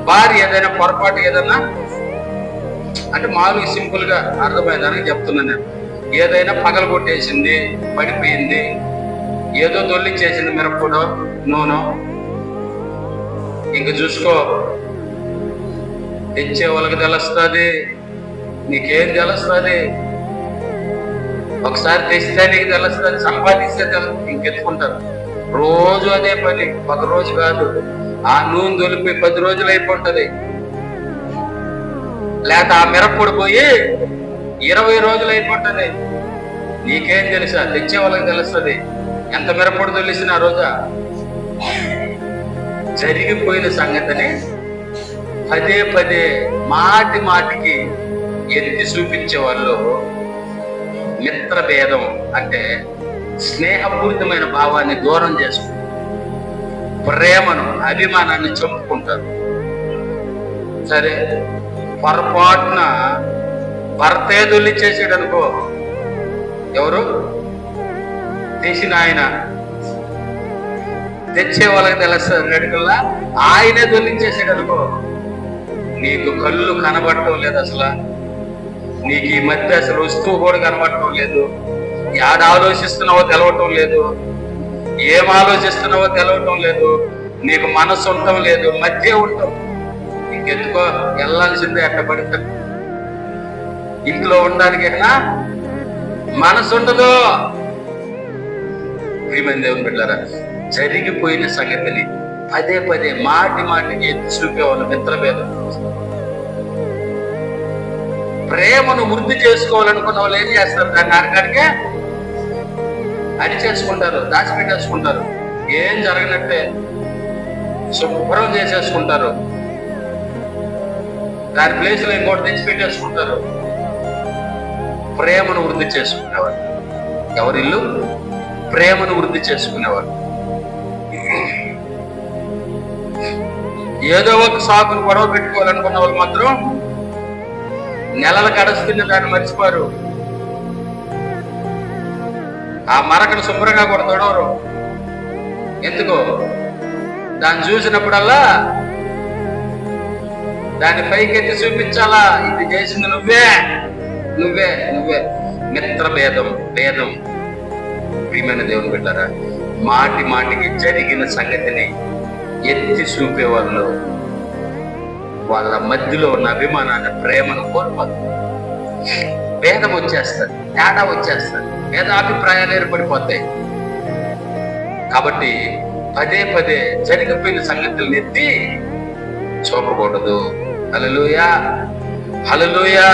భార్య ఏదైనా పొరపాటు ఏదన్నా అంటే మామూలుగా సింపుల్ గా అర్థమయ్యేదానికి చెప్తున్నాను నేను. ఏదైనా పగలు కొట్టేసింది, పడిపోయింది, ఏదో దొల్లించేసింది, మిరప్పొడో నూనె, ఇంక చూసుకో, తెచ్చే వాళ్ళకి తెలుస్తుంది, నీకేం తెలుస్తుంది? ఒకసారి తెస్తే నీకు తెలుస్తుంది, సంపాదిస్తే తెలుస్తుంది, ఇంకెత్తుకుంటారు. రోజు అదే పని, ఒక రోజు కాదు. ఆ నూనె దొలిపి 10 రోజులు అయిపోతుంది, లేక ఆ మిరప్పొడి పోయి 20 రోజులు అయిపోతుంది. నీకేం తెలుసా? తెచ్చే వాళ్ళకి తెలుస్తుంది ఎంత మిరప్పొడి తొలిసిన ఆ రోజా. జరిగిపోయిన సంగతిని పదే పదే మాటి మాటికి ఎత్తి చూపించే వాళ్ళు మిత్ర భేదం అంటే స్నేహపూరితమైన భావాన్ని దూరం చేసుకుంటారు, ప్రేమను అభిమానాన్ని చంపుకుంటారు. సరే, పొరపాటున భర్తే దొల్లిచ్చేసాడు అనుకో, ఎవరు తెచ్చిన ఆయన, తెచ్చే వాళ్ళకి తెలుస్తుంది రెడుకల్లా, ఆయనే దొల్లించేసాడు అనుకో, నీకు కళ్ళు కనబడటం లేదు, అసలు నీకు ఈ మధ్య అసలు వస్తువు కూడా కనబడటం లేదు, ఏడ ఆలోచిస్తున్నావో తెలవటం లేదు, ఏం ఆలోచిస్తున్నావో తెలవటం లేదు, నీకు మనసు ఉండటం లేదు, మధ్య ఉంటాం. ఇంకెందుకో వెళ్ళాల్సిందే, అట్ట పడితే ఇంట్లో ఉండడానికి మనసు ఉండదు. ప్రియమైన దేవుని బిడ్డలారా, జరిగిపోయిన సంగతిని పదే పదే మాటి మాటికి ఎత్తి చూపేవాళ్ళు మిత్రభేదం. ప్రేమను వృద్ధి చేసుకోవాలనుకున్న వాళ్ళు ఏం చేస్తారు? దాన్ని అడగడికే అడిచేసుకుంటారు, దాచిపెట్టేసుకుంటారు, ఏం జరగనట్టే శుభ్రం చేసేసుకుంటారు, దాని ప్లేస్ లో ఇంకోటి తెచ్చిపెట్టేసుకుంటారు. ప్రేమను వృద్ధి చేసుకునేవారు ఎవరిల్లు? ప్రేమను వృద్ధి చేసుకునేవారు. ఏదో ఒక సాకును గొడవ పెట్టుకోవాలనుకున్న వాళ్ళు మాత్రం నెలల గడుస్తున్న దాన్ని మర్చిపోరు. ఆ మరకను శుభ్రంగా కూడా తొడవరు. ఎందుకో? దాన్ని చూసినప్పుడల్లా దాన్ని పైకెత్తి చూపించాలా, ఇది చేసింది నువ్వే నువ్వే నువ్వే. మిత్ర భేదం, భేదం. ప్రియమైన దేవుని బిడ్డారా, మాటి మాటికి జరిగిన సంగతిని ఎత్తి చూపేవాళ్ళు వాళ్ళ మధ్యలో ఉన్న అభిమానాన్ని, ప్రేమను కోల్పోతారు. భేదం వచ్చేస్తారు, తేడా వచ్చేస్తారు, భేదాభిప్రాయాలు ఏర్పడిపోతాయి. కాబట్టి పదే పదే జరిగిపోయిన సంగతులను ఎత్తి చూపకూడదు. హల్లెలూయా, హల్లెలూయా.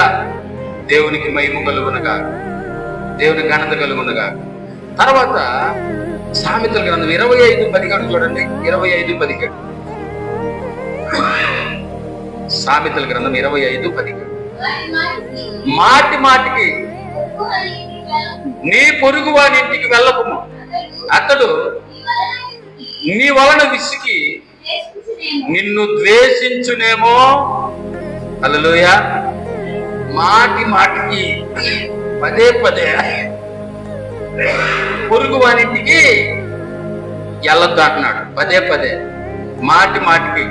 దేవునికి మహిమ కలుగునగా, దేవుని ఘనత కలుగునగా. తర్వాత సామెతల గ్రంథం 25:17 చూడండి. 25:17 సామెతల గ్రంథం 25:17 మాటి మాటికి నీ పొరుగు వాని ఇంటికి వెళ్ళకుము, అతడు నీ వలన విసికి నిన్ను ద్వేషించునేమో. హల్లెలూయా. మాటి మాటికి పదే పదే పొరుగు వానింటికి వెళ్ళొద్దు అంటున్నాడు. పదే పదే మాటి మాటికి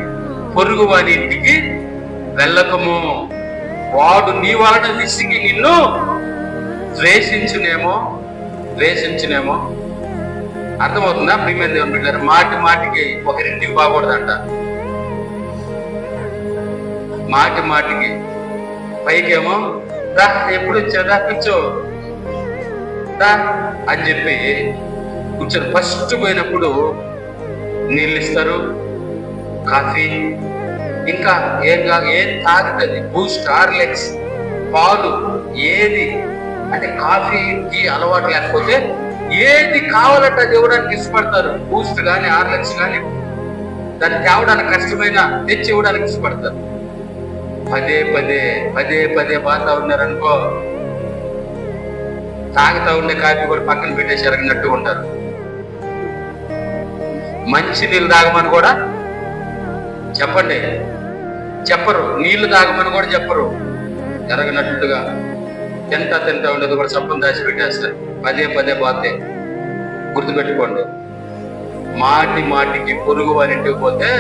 పొరుగు వాని ఇంటికి వెళ్ళకము, వాడు నీ వలన విసిగి నిన్ను ద్వేషించునేమో. ద్వేషించునేమో అర్థమవుతుందా? ప్రియమైన దేవుని బిడ్డలారా, మాటి మాటికి ఒకరింటికి బాగూడదంట. మాటి మాటికి పైకేమో దా ఎప్పుడు వచ్చాదా కూర్చో దా అని చెప్పి కూర్చొని ఫస్ట్ పోయినప్పుడు నీళ్ళు ఇస్తారు, కాఫీ, ఇంకా ఏం తాగుతుంది, బూస్ట్, హార్లిక్స్, పాలు, ఏది అంటే కాఫీకి అలవాటు లేకపోతే ఏది కావాలంటే అది ఇవ్వడానికి ఇష్టపడతారు. బూస్ట్ కానీ హార్లిక్స్ కానీ దాన్ని తేవడానికి కష్టమైన తెచ్చి ఇవ్వడానికి ఇష్టపడతారు. పదే పదే పదే పదే బాగా ఉన్నారనుకో, తాగుతా ఉండే కాఫీ కూడా పక్కన పెట్టేసి ఎరగినట్టు ఉంటారు. మంచి నీళ్ళు తాగమని కూడా చెప్పండి, చెప్పరు. నీళ్లు తాగమని కూడా చెప్పరు. ఎరగనట్టుగా తింటా ఉండేది కూడా సప్పని దాచి పెట్టేస్తారు. పదే పదే బాతే. గుర్తుపెట్టుకోండి, మాటి మాటికి పొరుగు వారింటికి పోతే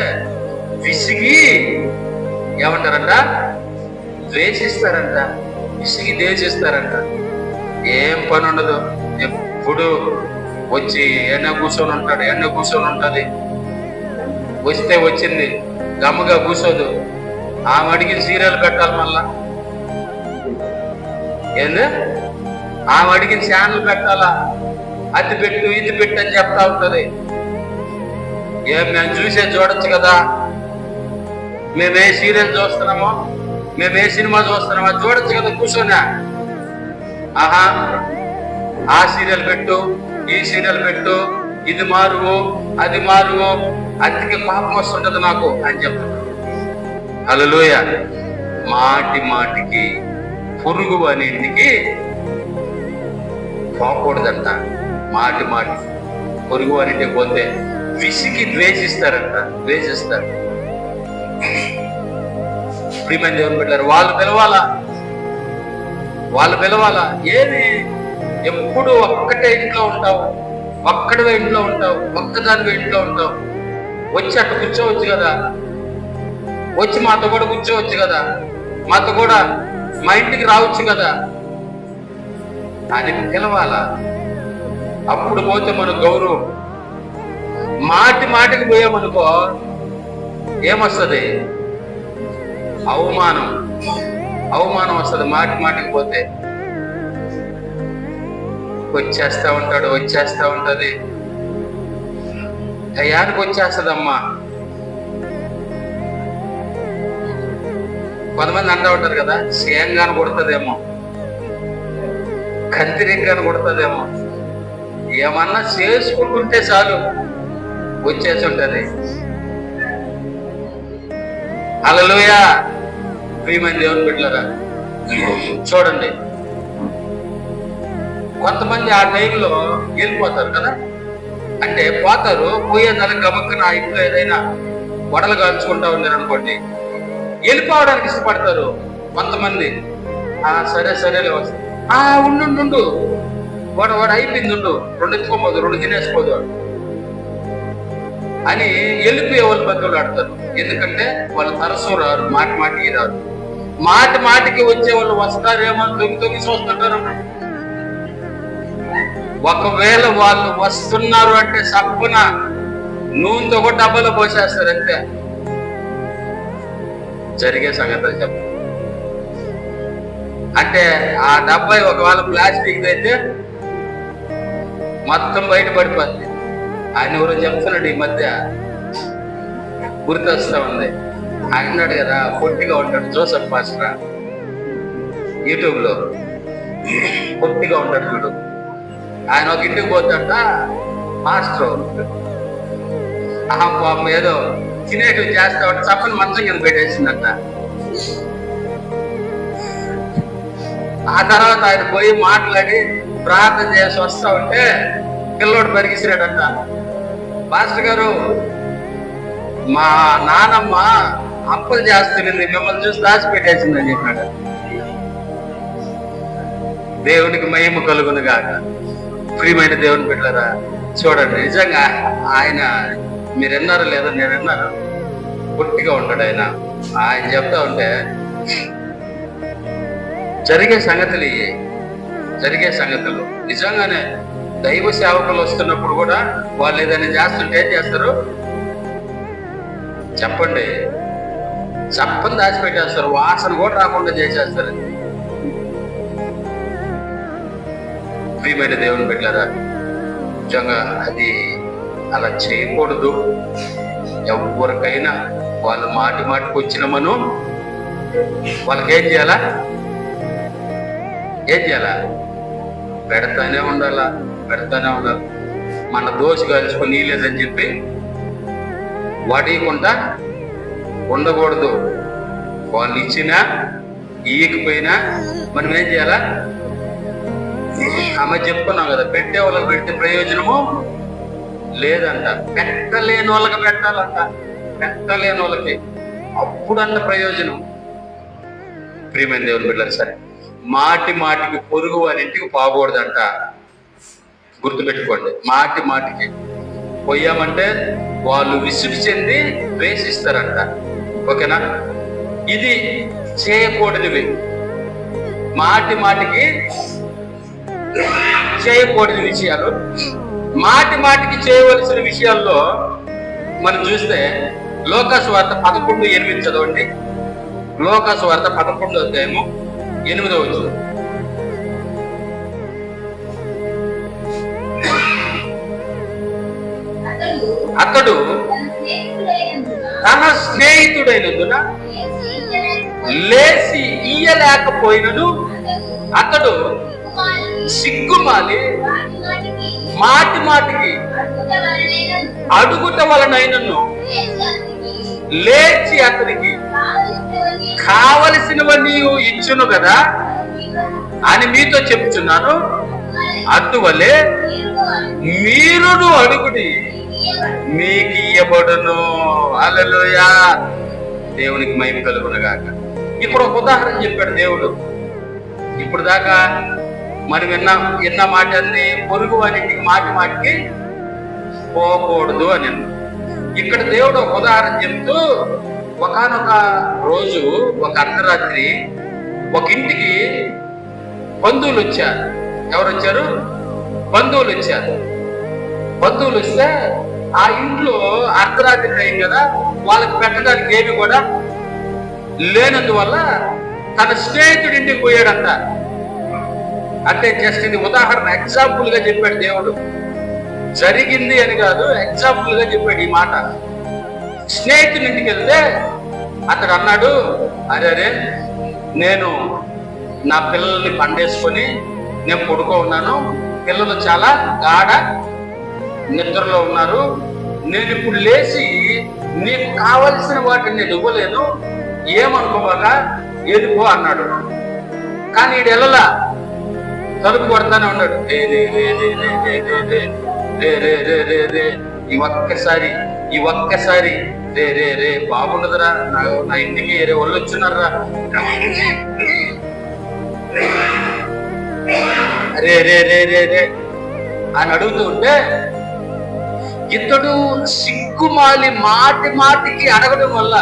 విసిగి ఏమంటారంట? ద్వేషిస్తారంట, విసిగి ద్వేషిస్తారంట. ఏం పని ఉండదు, ఎప్పుడు వచ్చి ఎండ కూర్చొని ఉంటాడు, ఎండ కూర్చొని ఉంటుంది. వస్తే వచ్చింది, గమ్మగా కూర్చోదు. ఆమె అడిగిన సీరియల్ పెట్టాలి మళ్ళా. ఏంది? ఆమె అడిగిన ఛానల్ పెట్టాలా, అది పెట్టు ఇది పెట్టు అని చెప్తా ఉంటది. ఏం మేము చూడొచ్చు కదా, మేమే సీరియల్ చూస్తున్నామో, మేమే సినిమా చూస్తున్నామో చూడొచ్చు కదా కూర్చొని. ఆహా, ఆ సీరియల్ పెట్టు, ఈ సీరియల్ పెట్టు, ఇది మారువు అది మారువు, అందుకే పాపం వస్తుంటది నాకు అని చెప్తున్నాడు. హల్లెలూయా. మాటి మాటికి పురుగు అన్నింటికి పోకూడదంట. మాటి మాటికి పురుగు అన్నింటికి పోతే విసిగి ద్వేషిస్తారంట, ద్వేషిస్తారు. ప్రియమైన దేవుని బిడ్డలారా, వాళ్ళు పిలవాలా. ఏది ఎప్పుడు ఒక్కటే ఇంట్లో ఉంటావు, ఒక్కడివే ఇంట్లో ఉంటావు, ఒక్కదానివే ఇంట్లో ఉంటావు. వచ్చి అట్లా కూర్చోవచ్చు కదా, వచ్చి మాతో కూడా కూర్చోవచ్చు కదా, మాతో కూడా మా ఇంటికి రావచ్చు కదా అని పిలవాలా. అప్పుడు పోతే మన గౌరవం. మాటి మాటికి పోయామనుకో ఏమొస్తుంది? అవమానం వస్తుంది. మాటి మాటికి పోతే వచ్చేస్తా ఉంటది, టయానికి వచ్చేస్తుందమ్మా. కొంతమంది అంటా ఉంటారు కదా, సేంగాను కొడుతుందేమో, కంతిరింగాను కొడుతుందేమో. ఏమన్నా చేసుకుంటుంటే చాలు వచ్చేసి ఉంటది. హల్లెలూయా. ప్రియమైన దేవుని బిడ్డలారా, చూడండి, కొంతమంది ఆ టైంలో వెళ్ళిపోతారు కదా. అంటే పోతారు, పోయేదానికి గబక్కన ఆ ఇంట్లో ఏదైనా వడలు కాల్చుకుంటా ఉన్నారు అనుకోండి, వెళ్ళిపోవడానికి ఇష్టపడతారు కొంతమంది. సరేలే ఉండు, వాడు అయిపోయింది, ఉండు, 2 ఎత్తుకోపోదు, 2 తినేసిపోదు అని వెళ్ళిపోయే వాళ్ళు బతులు ఆడతారు. ఎందుకంటే వాళ్ళు తరచూ రారు, మాటి మాటికి రారు. మాటి మాటికి వచ్చే వాళ్ళు వస్తారేమో తొంగి చూస్తుంటారు. ఒకవేళ వాళ్ళు వస్తున్నారు అంటే సప్పున నూనెతో కూడా డబ్బాలో పోసేస్తారు అంతే. జరిగే సంగతి చెప్ప. అంటే ఆ డబ్బా ఒకవేళ ప్లాస్టిక్ అయితే మొత్తం బయట పడిపోద్ది. ఆయన ఎవరో చెప్తున్నాడు ఈ మధ్య, గుర్తొస్తా ఉంది. అన్నాడు కదా, పొట్టిగా ఉంటాడు జోసఫ్ పాస్టర్, యూట్యూబ్ లో పొట్టిగా ఉంటాడు చూడు. ఆయన ఒక ఇంటికి పోతాడ మాస్టర్, పాపం ఏదో తినేటివి చేస్తా ఉంటే చప్పని మంచం కింద పెట్టేసిందంట. ఆ తర్వాత ఆయన పోయి మాట్లాడి ప్రార్థన చేసి వస్తా ఉంటే పిల్లోడు పరిగిసిరాడంట. మాస్టర్ గారు, మా నానమ్మ అప్పులు చేస్తుంది, మిమ్మల్ని చూసి దాచిపెట్టేసిందని చెప్పాడు. దేవునికి మహిమ కలుగును గాక. ప్రియమైన దేవుని బిడ్డలారా, చూడండి, నిజంగా ఆయన మీరు విన్నారో లేదో నేను విన్నాను, పొట్టిగా ఉంటాడు ఆయన చెప్తా ఉంటే జరిగే సంగతులు నిజంగానే. దైవ సేవకులు వస్తున్నప్పుడు కూడా వాళ్ళు ఏదైనా చేస్తుంటే ఏం చేస్తారు చెప్పండి? చప్పని దాచిపెట్టేస్తారు, వాసన కూడా రాకుండా చేసేస్తారు. ప్రియమైన దేవుని బిడ్డలారా, నిజంగా అది అలా చేయకూడదు. ఎవరికైనా వాళ్ళు మాటికి వచ్చిన మనం వాళ్ళకి ఏం చేయాలా? పెడతానే ఉండాలా. మన దోష కలుసుకొని లేదని చెప్పి వాడీయకుండా ఉండకూడదు. వాళ్ళు ఇచ్చినా ఇయ్యకపోయినా మనం ఏం చేయాలా? ఆమె చెప్పుకున్నాం కదా, పెట్టే వాళ్ళకి పెడితే ప్రయోజనము లేదంట. పెట్టలేని వాళ్ళకి పెట్టాలంట, పెట్టలేని వాళ్ళకి అప్పుడంత ప్రయోజనం. ప్రియమైన దేవుని బిడ్డలు, సరే, మాటికి పొరుగు వారి ఇంటికి పోకూడదంట. గుర్తుపెట్టుకోండి, మాటికి పోయామంటే వాళ్ళు విసుగు చెంది ద్వేషిస్తారంట. ఓకేనా? ఇది చేయకూడనివి, మాటి మాటికి చేయకూడని విషయాలు, మాటి మాటికి చేయవలసిన విషయాల్లో మనం చూస్తే లోకాసు వార్త 11:8 చదవండి. లోకాసు వార్త 11:8. అతడు తన స్నేహితుడైనందున లేచి ఇయ్యలేకపోయినను అతడు సిగ్గుమాలి మాటి మాటికి అడుగుట వలనైనను లేచి అతనికి కావలసినవన్నీ ఇచ్చును కదా అని మీతో చెప్తున్నాను. అందువల్లే మీరును అడుగుడి, మీకు ఇయ్యబడును. హల్లెలూయా, దేవునికి మహిమ కలుగునుగాక. ఇప్పుడు ఒక ఉదాహరణ చెప్పాడు దేవుడు. ఇప్పుడు దాకా మనం విన్న మాట అన్ని పొరుగు వారికి మాటి మాటికి పోకూడదు అని. ఇక్కడ దేవుడు ఒక ఉదాహరణ చెప్తూ, ఒకానొక రోజు ఒక అర్ధరాత్రి ఒక ఇంటికి బంధువులు వచ్చారు. ఎవరు వచ్చారు? బంధువులు వచ్చారు. బంధువులు వస్తే ఆ ఇంట్లో అర్ధరాత్రి టైం కదా, వాళ్ళకి పెట్టడానికి ఏమి కూడా లేనందువల్ల తన స్నేహితుడి ఇంటికి పోయాడంట. అంటే జస్ట్ ఇది ఉదాహరణ, ఎగ్జాంపుల్ గా చెప్పాడు దేవుడు. జరిగింది అని కాదు, ఎగ్జాంపుల్ గా చెప్పాడు ఈ మాట. స్నేహితుడి ఇంటికి వెళ్తే అతడు అన్నాడు, అరే నేను నా పిల్లల్ని పండేసుకొని నేను పడుకో ఉన్నాను, పిల్లలు చాలా గాఢ నిద్రలో ఉన్నారు, నేను ఇప్పుడు లేచి నీకు కావలసిన వాటిని నేను ఇవ్వలేను, ఏమనుకోవాలా వెళ్ళిపో అన్నాడు. కానీ ఈడు వెళ్ళలా, తలుపు కొడతానే ఉన్నాడు. ఈ ఒక్కసారి రే బాగుండదురా, నా ఇంటికి వాళ్ళు వచ్చున్నారా, రే రే రే రే రే అని అడుగుతూ ఉంటే ఇతడు సిగ్గుమాలి మాటి మాటికి అడగడం వల్ల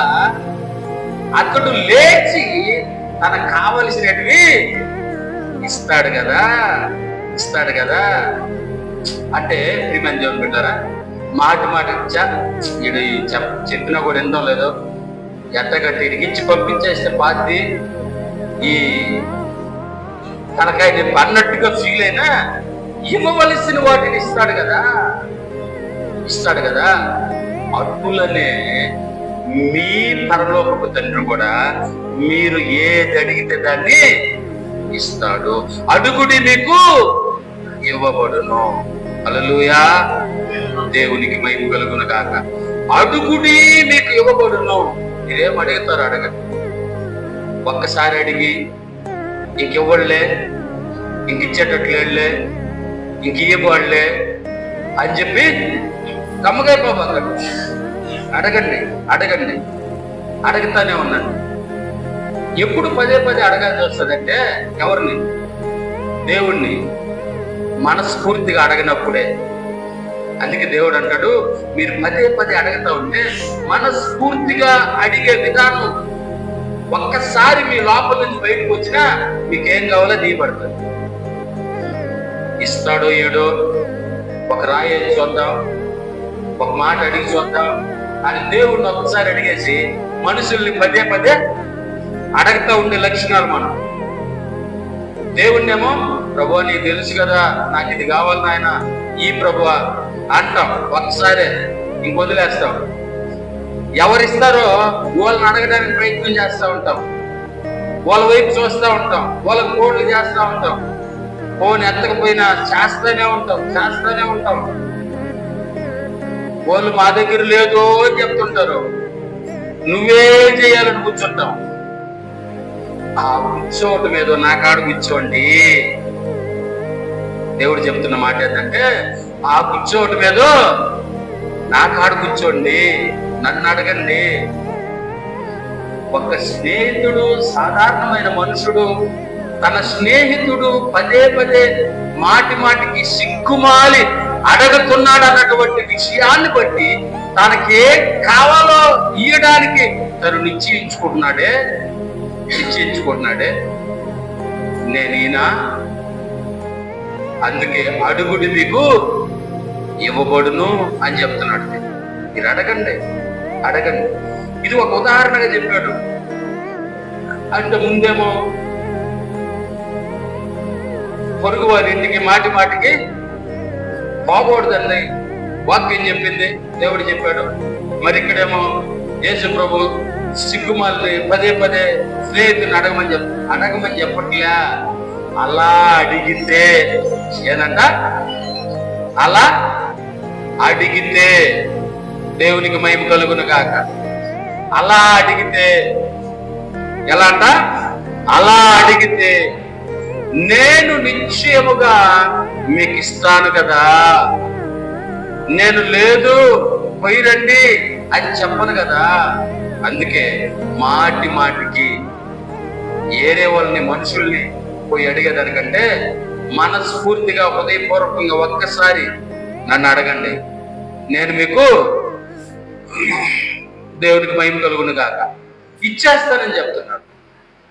అతడు లేచి తనకు కావలసినవి ఇస్తాడు కదా. అంటే ప్రియమైన దేవుని బిడ్డలారా, మాటి వీడు చెప్పినా కూడా ఎంతో లేదో ఎట్టగట్టి ఇరిగించి పంపించేస్తే పాతి ఈ తనకాయ అన్నట్టుగా ఫీల్ అయినా ఇవ్వవలసిన వాటిని ఇస్తాడు కదా. అటులనే మీ పరలోకపు తండ్రి కూడా మీరు ఏది అడిగితే దాన్ని ఇస్తాడు. అడుగుడి మీకు ఇవ్వబడును. హల్లెలూయా, దేవునికి మహిమ కలుగును గాక. అడుగుడి మీకు ఇవ్వబడును. మీరేం అడుగుతారు అడగండి. ఒక్కసారి అడిగి ఇంకెవ్వళ్ళే, ఇంకిచ్చేటట్లేళ్ళే, ఇంకియ్యబడలే అని చెప్పి గమ్మగైపోతారు. అడగండి అడుగుతానే ఉన్నాను. ఎప్పుడు పదే అడగాల్సి వస్తుందంటే ఎవరిని? దేవుణ్ణి. మనస్ఫూర్తిగా అడగనప్పుడే. అందుకే దేవుడు అంటాడు, మీరు పదే అడుగుతా ఉంటే మనస్ఫూర్తిగా అడిగే విధానం ఒక్కసారి మీ లోపల నుంచి బయటకు వచ్చినా మీకేం కావాలో దిగబడుతుంది. ఇస్తాడో ఏడో, ఒక రాయి చూద్దాం, ఒక మాట అడిగి చూద్దాం అని దేవుడిని ఒక్కసారి అడిగేసి మనుషుల్ని పదే అడగతా ఉండే లక్షణాలు మనం. దేవుణ్ణేమో, ప్రభువా నీకు తెలుసు కదా, నాకు ఇది కావాలి నాయన, ఈ ప్రభువా అంటాం. ఒక్కసారే ఇంకొదిలేస్తాం. ఎవరిస్తారో వాళ్ళని అడగడానికి ప్రయత్నం చేస్తూ ఉంటాం, వాళ్ళ వైపు చూస్తూ ఉంటాం, వాళ్ళకి కోడ్లు చేస్తూ ఉంటాం. ఫోన్ ఎత్తకపోయినా చేస్తూనే ఉంటాం. వాళ్ళు మా దగ్గర లేదు అని చెప్తుంటారు, నువ్వే చేయాలని కూర్చుంటాం. ఆ కూర్చోవటం ఏదో నా కాడు కూర్చోండి. దేవుడు చెప్తున్న మాట ఏంటంటే, ఆ కూర్చోవటం ఏదో నా కాడు కూర్చోండి, నన్ను అడగండి. ఒక స్నేహితుడు, సాధారణమైన మనుషుడు తన స్నేహితుడు పదే మాటికి సిగ్గుమాలి అడగతున్నాడు అన్నటువంటి విషయాన్ని బట్టి తనకే కావాలో ఇయ్యడానికి తను నిశ్చయించుకుంటున్నాడే. ఇచ్చుకుంటున్నాడే, నేను ఈయన, అందుకే అడుగుడి మీకు ఇవ్వబడును అని చెప్తున్నాడు. మీరు అడగండి, అడగండి. ఇది ఒక ఉదాహరణగా చెప్పాడు. అంటే ముందేమో పొరుగు వారి ఇంటికి మాటి మాటికి పోకూడదండి వాక్యం చెప్పింది, దేవుడు చెప్పాడు. మరి ఇక్కడేమో యేసు ప్రభు సిగ్గుమాలని పదే పదే స్నేహితుని అడగమని చెప్పట్లే. అలా అడిగితే ఏనంట, అలా అడిగితే దేవునికి మహిమ కలుగును గాక. అలా అడిగితే ఎలా అంట, అలా అడిగితే నేను నిశ్చయముగా మీకు ఇస్తాను కదా. నేను లేదు పోయి రండి అని చెప్పను కదా. అందుకే మాటి మాటికి ఏరే వాళ్ళని, మనుషుల్ని పోయి అడిగేదానికంటే మనస్ఫూర్తిగా హృదయపూర్వకంగా ఒక్కసారి నన్ను అడగండి, నేను మీకు దేవునికి మహిమ కలుగును గాక ఇచ్చేస్తానని చెప్తున్నాడు.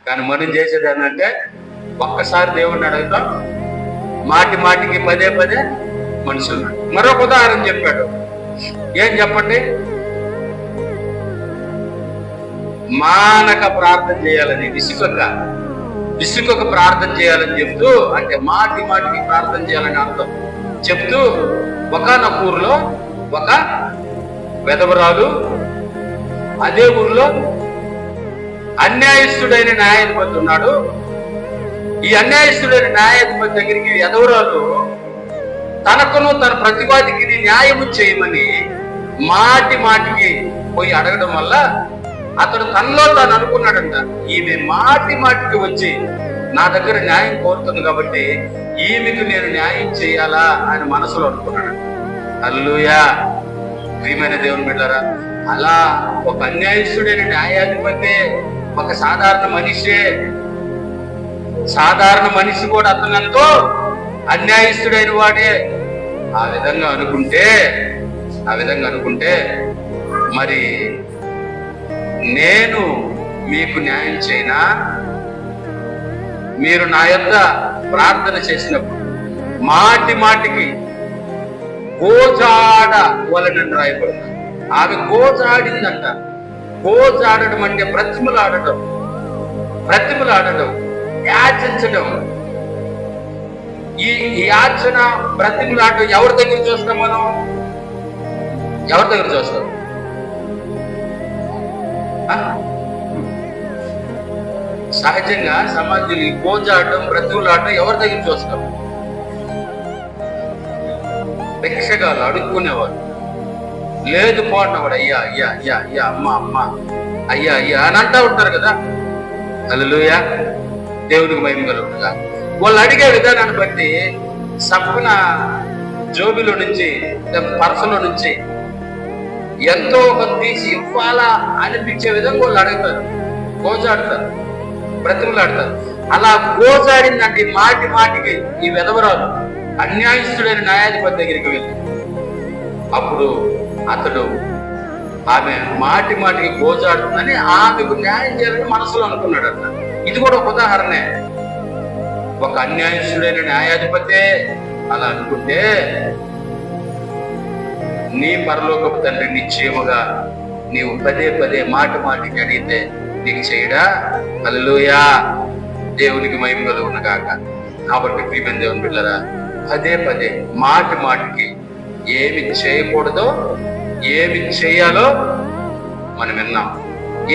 కానీ మనం చేసేది ఏంటంటే ఒక్కసారి దేవుడిని అడుగుతాం, మాటి మాటికి పదే పదే మనుషులు. మరొక ఉదాహరణ చెప్పాడు. ఏం చెప్పండి? మానక ప్రార్థన చేయాలని, విసుకక ప్రార్థన చేయాలని చెప్తూ, అంటే మాటి మాటికి ప్రార్థన చేయాలని అర్థం చెప్తూ, ఒకానొక ఊరిలో ఒక వెధవరాలు, అదే ఊరిలో అన్యాయస్తుడైన న్యాయాధిపతి ఉన్నాడు. ఈ అన్యాయస్తుడైన న్యాయాధిపతి దగ్గరికి వెధవరాలు తనకును తన ప్రతివాదికి న్యాయము చేయమని మాటి మాటికి పోయి అడగడం వల్ల అతడు తనలో తాను అనుకున్నాడంట, ఈమె మాటి మాటికి వచ్చి నా దగ్గర న్యాయం కోరుతుంది కాబట్టి ఈమెకు నేను న్యాయం చేయాలా అని మనసులో అనుకున్నాడు. హల్లెలూయా. ప్రియమైన దేవుని బిడ్డలారా, అలా ఒక అన్యాయస్తుడైన న్యాయాధిపతి ఒక సాధారణ మనిషి కూడా అతనంతో అన్యాయస్తుడైన వాడే. ఆ విధంగా అనుకుంటే మరి నేను మీకు న్యాయం చేయనా? మీరు నా యొద్ద ప్రార్థన చేసినప్పుడు మాటి మాటికి గోజాడ వలనని రాయబడింది. ఆమె గోజాడిందంట. గోజాడడం అంటే బ్రతిమలాడటం, యాచించడం. ఈ యాచన, బ్రతిమలాడటం ఎవరి దగ్గర చూస్తాం మనం? ఎవరి దగ్గర చూస్తాం? సహజంగా సమాజంలో ఈ గోజాడటం, బ్రతిమలాడటం ఎవరి దగ్గర చూస్తాం? భిక్షగాలు, అడుక్కునేవాడు. లేదు పోన్నవాడు, అయ్యా అయ్యా అయ్యా అయ్యా, అమ్మ అమ్మ, అయ్యా అయ్యా అని అంటా ఉంటారు కదా. హల్లెలూయా. దేవునికి మహిమ కలుగునుగా. వాళ్ళు అడిగే విధానాన్ని బట్టి సప్పున జోబిలో నుంచి, పర్సలో నుంచి ఎంతో కొంత తీసి ఇవ్వాలా అనిపించే విధంగా వాళ్ళు అడుగుతారు, గోజాడతారు, బ్రతిమలాడతారు. అలా గోజాడిందంటే మాటి మాటికి ఈ వెధవరాలు అన్యాయస్తుడైన న్యాయాధిపతి దగ్గరికి వెళ్ళి, అప్పుడు అతడు ఆమె మాటి మాటికి గోజాడుతుందని ఆమెకు న్యాయం చేయాలని మనసులో అనుకున్నాడట. ఇది కూడా ఒక ఉదాహరణే. ఒక అన్యాయస్తుడైన న్యాయాధిపతే అలా అనుకుంటే నీ పరలోకపు తండ్రి నిశ్చయముగా నీవు పదే పదే మాటికి అడిగితే నీకు చేయడా? హల్లెలూయా. దేవునికి మహిమ కలుగును గాక. కాబట్టి ప్రియమైన దేవుని బిడ్డలారా, పదే పదే మాటికి ఏమి చేయకూడదో ఏమి చేయాలో మనం విన్నాం.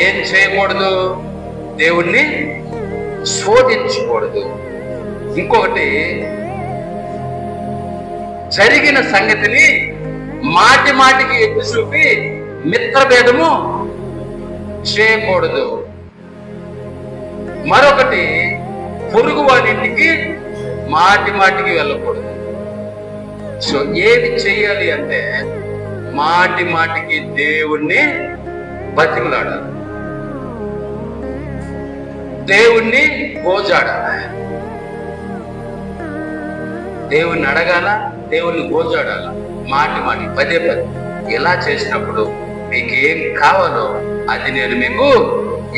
ఏం చేయకూడదు? దేవుణ్ణి శోధించకూడదు. ఇంకొకటి, జరిగిన సంగతిని మాటికి ఎత్తి చూపి మిత్రభేదము చేయకూడదు. మరొకటి, పొరుగు వారింటికి మాటికి వెళ్ళకూడదు. సో ఏది చెయ్యాలి అంటే మాటికి దేవుణ్ణి బతిమలాడాలి, దేవుణ్ణి గోజాడాలి, దేవుణ్ణి అడగాల, దేవుణ్ణి గోజాడాల, మాటి పదే ఇలా చేసినప్పుడు మీకు ఏం కావాలో అది నేను మీకు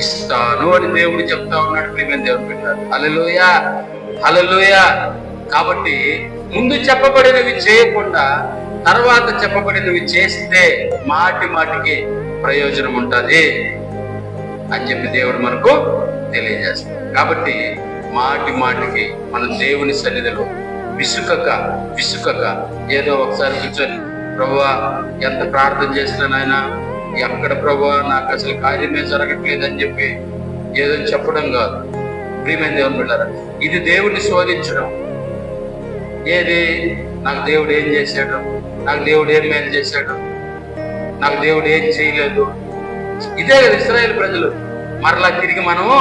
ఇస్తాను అని దేవుడు చెప్తా ఉన్నాడు. ప్రియమైన దేవుడు పెట్టారు. హల్లెలూయా, హల్లెలూయా. కాబట్టి ముందు చెప్పబడినవి చేయకుండా తర్వాత చెప్పబడినవి చేస్తే మాటి మాటికి ప్రయోజనం ఉంటుంది అని చెప్పి దేవుడు మనకు తెలియజేస్తాడు. కాబట్టి మాటి మాటికి మనం దేవుని సన్నిధిలో విసుకక ఏదో ఒకసారి కూర్చొని, ప్రభువా ఎంత ప్రార్థన చేసినా నాయనా ఎక్కడ ప్రభువా నాకు అసలు కార్యమే జరగట్లేదని చెప్పి ఏదో చెప్పడం కాదు. ప్రియమైన దేవుని బిడ్డలారా, ఇది దేవుణ్ణి శోధించడం. ఏది నాకు దేవుడు ఏం చేశాడు, నాకు దేవుడు ఏం మేలు చేశాడు, నాకు దేవుడు ఏం చేయలేదు. ఇదే కదా ఇశ్రాయేలు ప్రజలు. మరలా తిరిగి మనము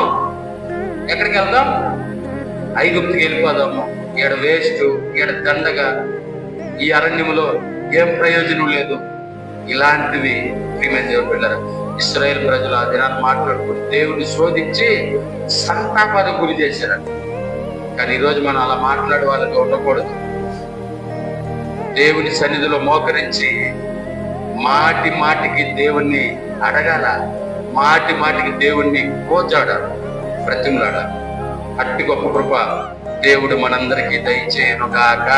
ఎక్కడికి వెళ్దాం? ఐగుప్తుకి వెళ్ళిపోదాము. ఈడ వేస్ట్, ఈడ దండగా, ఈ అరణ్యములో ఏం ప్రయోజనం లేదు. ఇలాంటివి ప్రియమైన దేవుని బిడ్డలారా, ఇశ్రాయేలు ప్రజలు ఆ దినాన్ని మాట్లాడుకుని దేవుడిని శోధించి సంతాపానికి గురి చేశారంట. కానీ ఈరోజు మనం అలా మాట్లాడే వాళ్ళకి ఉండకూడదు. దేవుని సన్నిధిలో మోకరించి మాటి మాటికి దేవుణ్ణి అడగాల, మాటి మాటికి దేవుణ్ణి పోచాడాలి, బ్రతిమలాడాలి. అట్టి గొప్ప కృప దేవుడు మనందరికీ దయచేయును గాక.